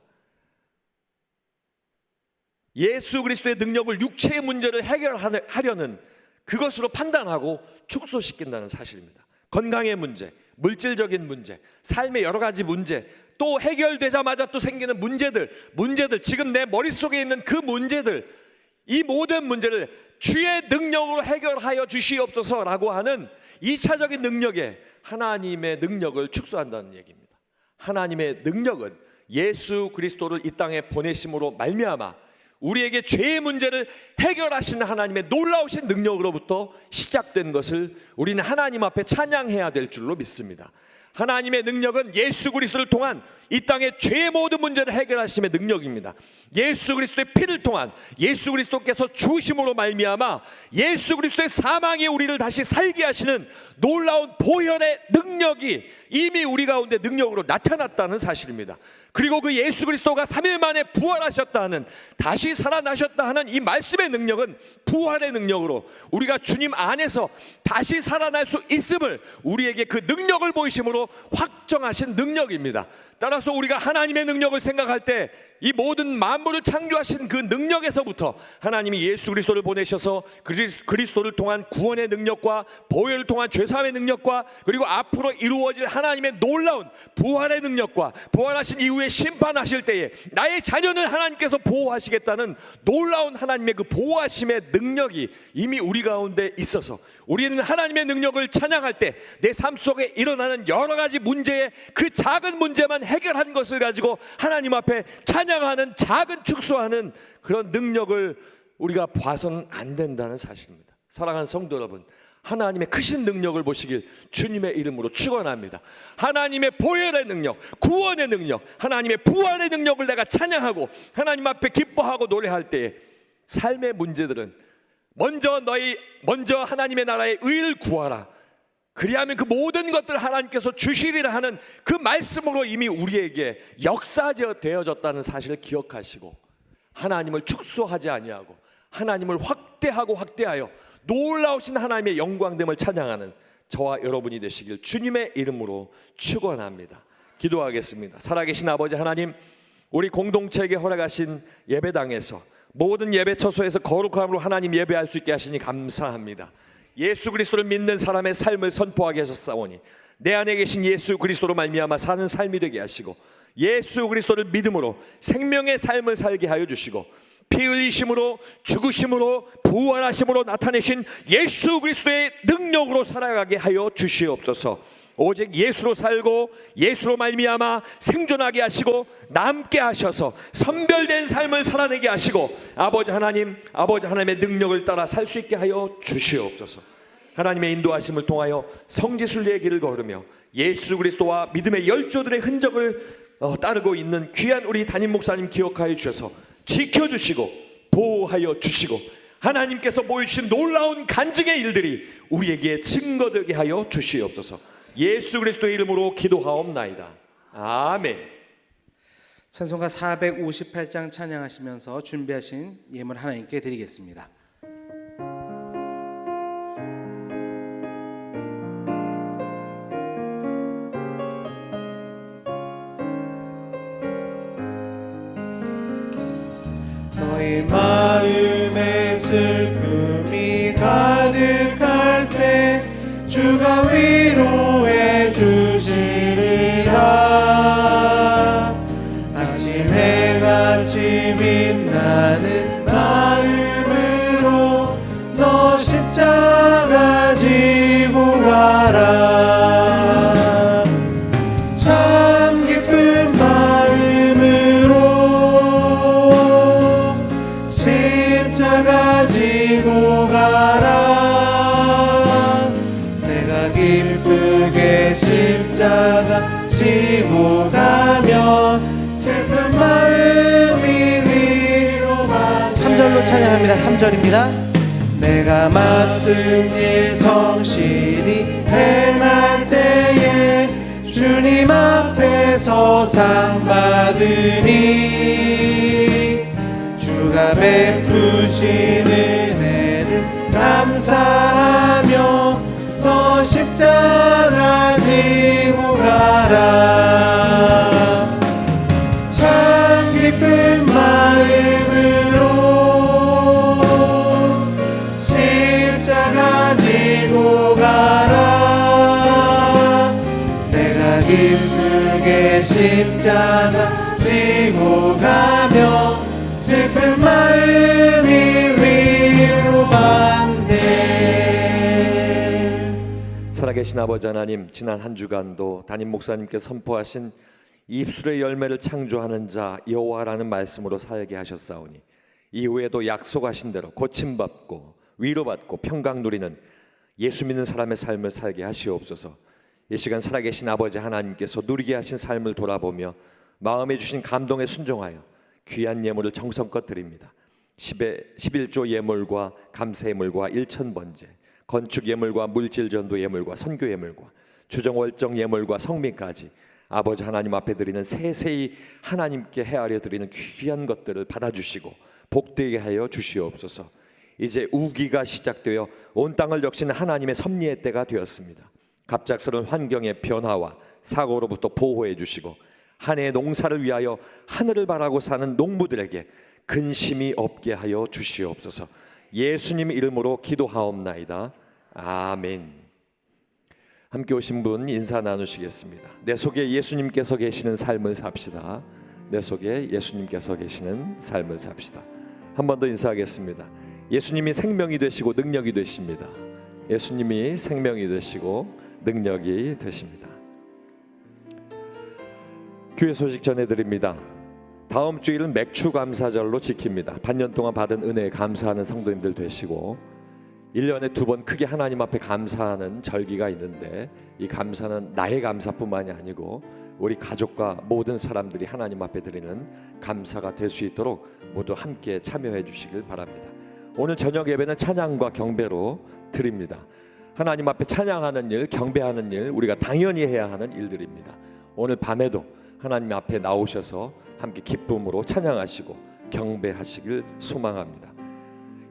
예수 그리스도의 능력을 육체의 문제를 해결하려는 그것으로 판단하고 축소시킨다는 사실입니다. 건강의 문제, 물질적인 문제, 삶의 여러 가지 문제, 또 해결되자마자 또 생기는 문제들 지금 내 머릿속에 있는 그 문제들, 이 모든 문제를 주의 능력으로 해결하여 주시옵소서라고 하는 2차적인 능력에 하나님의 능력을 축소한다는 얘기입니다. 하나님의 능력은 예수 그리스도를 이 땅에 보내심으로 말미암아 우리에게 죄의 문제를 해결하시는 하나님의 놀라우신 능력으로부터 시작된 것을 우리는 하나님 앞에 찬양해야 될 줄로 믿습니다. 하나님의 능력은 예수 그리스도를 통한 이 땅의 죄의 모든 문제를 해결하심의 능력입니다. 예수 그리스도의 피를 통한 예수 그리스도께서 죽으심으로 말미암아 예수 그리스도의 사망이 우리를 다시 살게 하시는 놀라운 보혈의 능력이 이미 우리 가운데 능력으로 나타났다는 사실입니다. 그리고 그 예수 그리스도가 3일 만에 부활하셨다 하는, 다시 살아나셨다 하는 이 말씀의 능력은 부활의 능력으로 우리가 주님 안에서 다시 살아날 수 있음을 우리에게 그 능력을 보이심으로 확정하신 능력입니다. 따라서 우리가 하나님의 능력을 생각할 때 이 모든 만물을 창조하신 그 능력에서부터 하나님이 예수 그리스도를 보내셔서 그리스도를 통한 구원의 능력과 보혈을 통한 죄사함의 능력과 그리고 앞으로 이루어질 하나님의 놀라운 부활의 능력과 부활하신 이후에 심판하실 때에 나의 자녀는 하나님께서 보호하시겠다는 놀라운 하나님의 그 보호하심의 능력이 이미 우리 가운데 있어서 우리는 하나님의 능력을 찬양할 때 내 삶 속에 일어나는 여러 가지 문제의 그 작은 문제만 해결한 것을 가지고 하나님 앞에 찬양하는, 작은 축소하는 그런 능력을 우리가 봐서는 안 된다는 사실입니다. 사랑하는 성도 여러분, 하나님의 크신 능력을 보시길 주님의 이름으로 축원합니다. 하나님의 보혈의 능력, 구원의 능력, 하나님의 부활의 능력을 내가 찬양하고 하나님 앞에 기뻐하고 노래할 때에 삶의 문제들은 먼저 하나님의 나라의 의를 구하라. 그리하면 그 모든 것들을 하나님께서 주시리라 하는 그 말씀으로 이미 우리에게 역사되어졌다는 사실을 기억하시고 하나님을 축소하지 아니하고 하나님을 확대하여 놀라우신 하나님의 영광됨을 찬양하는 저와 여러분이 되시길 주님의 이름으로 축원합니다. 기도하겠습니다. 살아계신 아버지 하나님, 우리 공동체에게 허락하신 예배당에서 모든 예배 처소에서 거룩함으로 하나님 예배할 수 있게 하시니 감사합니다. 예수 그리스도를 믿는 사람의 삶을 선포하게 하셨사오니 내 안에 계신 예수 그리스도로 말미암아 사는 삶이 되게 하시고 예수 그리스도를 믿음으로 생명의 삶을 살게 하여 주시고 피 흘리심으로 죽으심으로 부활하심으로 나타내신 예수 그리스도의 능력으로 살아가게 하여 주시옵소서. 오직 예수로 살고 예수로 말미암아 생존하게 하시고 남게 하셔서 선별된 삶을 살아내게 하시고 아버지 하나님의 능력을 따라 살 수 있게 하여 주시옵소서. 하나님의 인도하심을 통하여 성지순례의 길을 걸으며 예수 그리스도와 믿음의 열조들의 흔적을 따르고 있는 귀한 우리 담임 목사님 기억하여 주셔서 지켜주시고 보호하여 주시고 하나님께서 보여주신 놀라운 간증의 일들이 우리에게 증거되게 하여 주시옵소서. 예수 그리스도의 이름으로 기도하옵나이다. 아멘. 찬송가 458장 찬양하시면서 준비하신 예물 하나님께 드리겠습니다. 너희 마음에 슬픔이 가득할 때 주가 위로해 주시리라. 아침에 같이 빛나는 마음으로 너 십자가 지고 가라. 찬양합니다. 3절입니다. 내가 맡은 일 성실히 행할 때에 주님 앞에서 상 받으니 주가 베푸신 은혜를 감사하며 너 십자가 지고 가라. 참 기쁜 마음으로 십자가 지고 가라. 내가 기쁘게 십자가 지고 가며 슬픈 마음이 위로받네. 살아계신 아버지 하나님, 지난 한 주간도 담임 목사님께 선포하신 입술의 열매를 창조하는 자 여호와라는 말씀으로 살게 하셨사오니 이후에도 약속하신 대로 고침받고 위로받고 평강 누리는 예수 믿는 사람의 삶을 살게 하시옵소서. 이 시간 살아계신 아버지 하나님께서 누리게 하신 삶을 돌아보며 마음에 주신 감동에 순종하여 귀한 예물을 정성껏 드립니다. 11조 예물과 감사 예물과 일천번제, 건축 예물과 물질 전도 예물과 선교 예물과 주정 월정 예물과 성민까지 아버지 하나님 앞에 드리는 세세히 하나님께 헤아려 드리는 귀한 것들을 받아주시고 복되게 하여 주시옵소서. 이제 우기가 시작되어 온 땅을 적시는 하나님의 섭리의 때가 되었습니다. 갑작스러운 환경의 변화와 사고로부터 보호해 주시고 한 해의 농사를 위하여 하늘을 바라고 사는 농부들에게 근심이 없게 하여 주시옵소서. 예수님 이름으로 기도하옵나이다. 아멘. 함께 오신 분 인사 나누시겠습니다. 내 속에 예수님께서 계시는 삶을 삽시다. 내 속에 예수님께서 계시는 삶을 삽시다. 한 번 더 인사하겠습니다. 예수님이 생명이 되시고 능력이 되십니다. 예수님이 생명이 되시고 능력이 되십니다. 교회 소식 전해드립니다. 다음 주일은 맥주 감사절로 지킵니다. 반년 동안 받은 은혜에 감사하는 성도님들 되시고 1년에 2번 크게 하나님 앞에 감사하는 절기가 있는데 이 감사는 나의 감사뿐만이 아니고 우리 가족과 모든 사람들이 하나님 앞에 드리는 감사가 될 수 있도록 모두 함께 참여해 주시길 바랍니다. 오늘 저녁 예배는 찬양과 경배로 드립니다. 하나님 앞에 찬양하는 일, 경배하는 일 우리가 당연히 해야 하는 일들입니다. 오늘 밤에도 하나님 앞에 나오셔서 함께 기쁨으로 찬양하시고 경배하시길 소망합니다.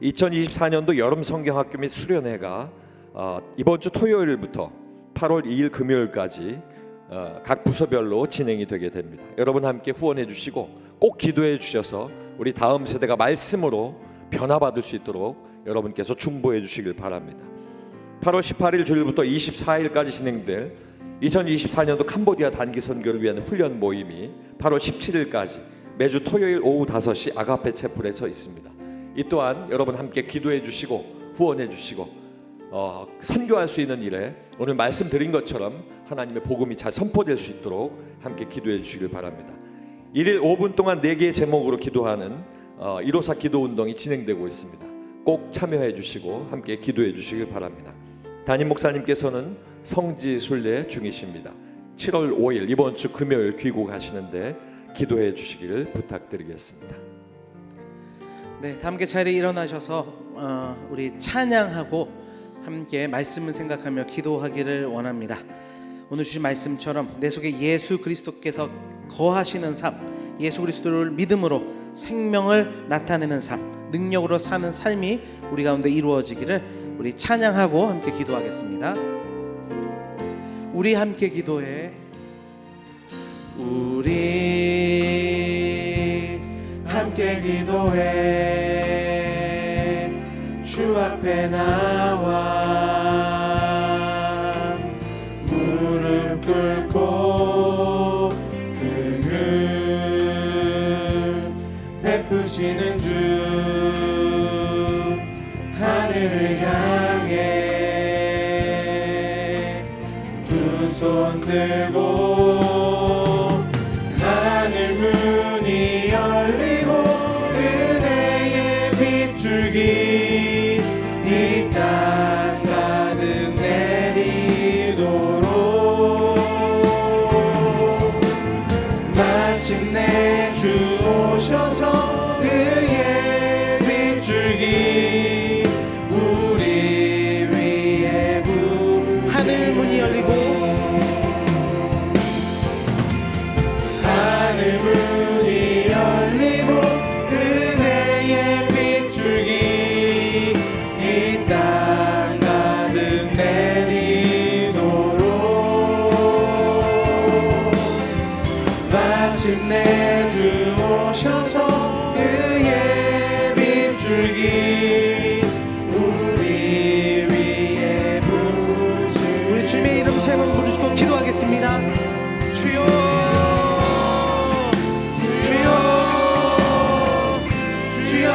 2024년도 여름 성경학교 및 수련회가 이번 주 토요일부터 8월 2일 금요일까지 각 부서별로 진행이 되게 됩니다. 여러분 함께 후원해 주시고 꼭 기도해 주셔서 우리 다음 세대가 말씀으로 변화받을 수 있도록 여러분께서 중보해 주시길 바랍니다. 8월 18일 주일부터 24일까지 진행될 2024년도 캄보디아 단기 선교를 위한 훈련 모임이 8월 17일까지 매주 토요일 오후 5시 아가페 채플에서 있습니다. 이 또한 여러분 함께 기도해 주시고 후원해 주시고 선교할 수 있는 일에 오늘 말씀드린 것처럼 하나님의 복음이 잘 선포될 수 있도록 함께 기도해 주시길 바랍니다. 1일 5분 동안 4개의 제목으로 기도하는 154 기도운동이 진행되고 있습니다. 꼭 참여해 주시고 함께 기도해 주시길 바랍니다. 담임 목사님께서는 성지 순례 중이십니다. 7월 5일 이번 주 금요일 귀국하시는데 기도해 주시기를 부탁드리겠습니다. 네, 다 함께 자리에 일어나셔서 우리 찬양하고 함께 말씀을 생각하며 기도하기를 원합니다. 오늘 주신 말씀처럼 내 속에 예수 그리스도께서 거하시는 삶, 예수 그리스도를 믿음으로 생명을 나타내는 삶, 능력으로 사는 삶이 우리 가운데 이루어지기를 우리 찬양하고 함께 기도하겠습니다. 우리 함께 기도해. 우리 함께 기도해. 주 앞에 나와 무릎 꿇고 긍휼 베푸시는 주 하늘을 향해 두 손 들고 하늘 문이 열리고 은혜의 빗줄기 이 땅 가득 내리도록 마침내 주 오셔서 그의 빗줄 마침내 주 오셔서 의의 빛줄기 우리 위에 부으시니. 우리 주님의 이름 세 번 부르시고 기도하겠습니다. 주여 주여 주여.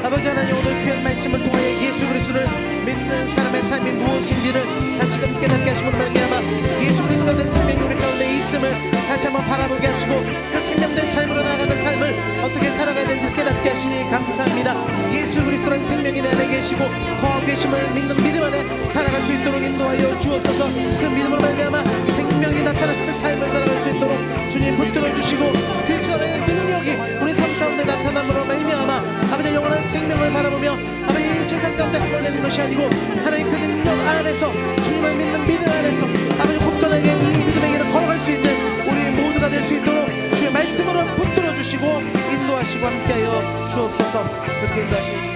아버지 하나님, 오늘 귀한 말씀을 통하여 예수 그리스도를 믿는 사람의 삶이 무엇인지를 다시금 깨닫게 하시고 말미암아 예수 그리스도 내 생명이 우리 가운데 있음을 다시 한번 바라보게 하시고 그 생명된 삶으로 나아가는 삶을 어떻게 살아가야 되는지 깨닫게 하시니 감사합니다. 예수 그리스도란 생명이 내 안에 계시고 거하고 계심을 믿는 믿음 안에 살아갈 수 있도록 인도하여 주옵소서. 그 믿음으로 말미암아 생명이 나타나는 그 삶을 살아갈 수 있도록 주님 붙들어 주시고 그리스도 안에 능력이 우리 삶 가운데 나타남으로 말미암아 아버지 영원한 생명을 바라보며 아버지 이 세상 가운데 흘러내는 것이 아니고 하나님 그 능력 안에서 주님을 믿는 믿음 안에서 아버지 굳건하게 이 믿음의 길을 걸어갈 수 있는 우리 모두가 될 수 있도록 주의 말씀으로 붙들어 주시고 인도하시고 함께하여 주옵소서. 그렇게 인도하시고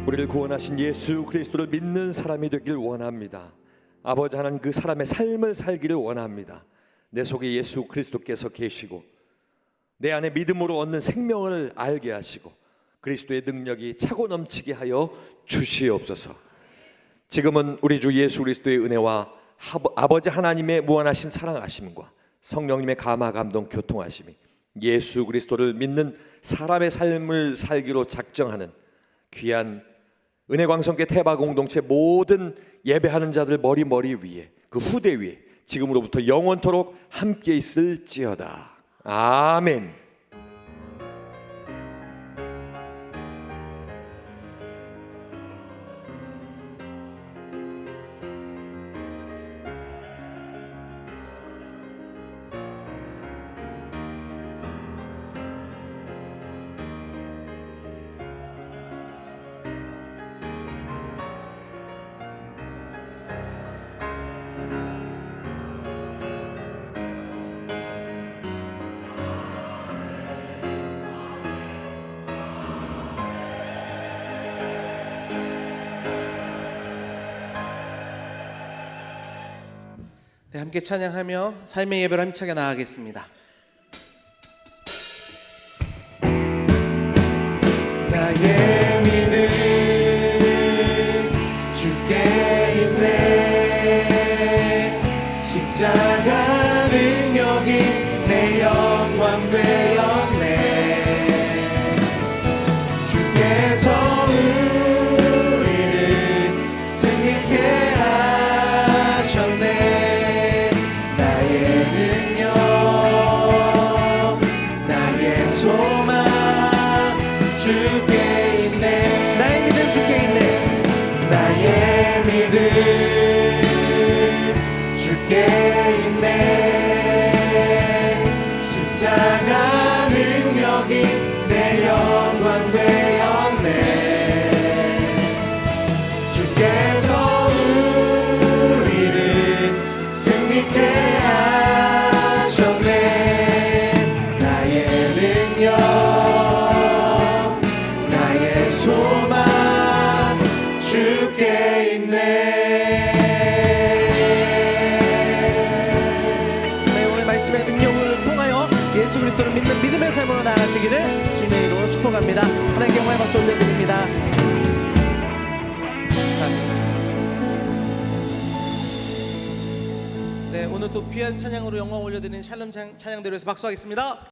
우리를 구원하신 예수 그리스도를 믿는 사람이 되길 원합니다. 아버지 하나님, 그 사람의 삶을 살기를 원합니다. 내 속에 예수 그리스도께서 계시고 내 안에 믿음으로 얻는 생명을 알게 하시고 그리스도의 능력이 차고 넘치게 하여 주시옵소서. 지금은 우리 주 예수 그리스도의 은혜와 아버지 하나님의 무한하신 사랑하심과 성령님의 감화 감동 교통하심이 예수 그리스도를 믿는 사람의 삶을 살기로 작정하는 귀한 은혜광성교 태바 공동체 모든 예배하는 자들 머리 위에 그 후대 위에 지금으로부터 영원토록 함께 있을지어다. 아멘. 네, 함께 찬양하며 삶의 예배로 힘차게 나아가겠습니다. 나의 믿음 주께 있네. 십자가 능력이 내 영광 되었네. 주께서 우리를 승리케 하셨네. 주께 있네. 십자가 능력이 내 영광 되었네. 주께서 우리를 승리케 하셨네. 나의 능력 나의 소망 주께 있네. 예수 그리스도를 믿는 믿음의 삶으로 나아가시기를 주님의 이름으로 축복합니다. 하나님께 영광의 박수 올려드립니다. 네, 오늘 또 귀한 찬양으로 영광 올려드리는 샬롬 찬양대로에서 박수하겠습니다.